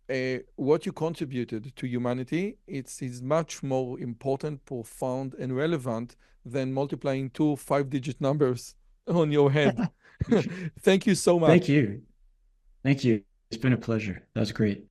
Speaker 1: what you contributed to humanity. It's much more important, profound, and relevant than multiplying two 5-digit numbers on your head. Thank you so
Speaker 2: Thank
Speaker 1: much.
Speaker 2: you. Thank you. It's been a pleasure. That was great.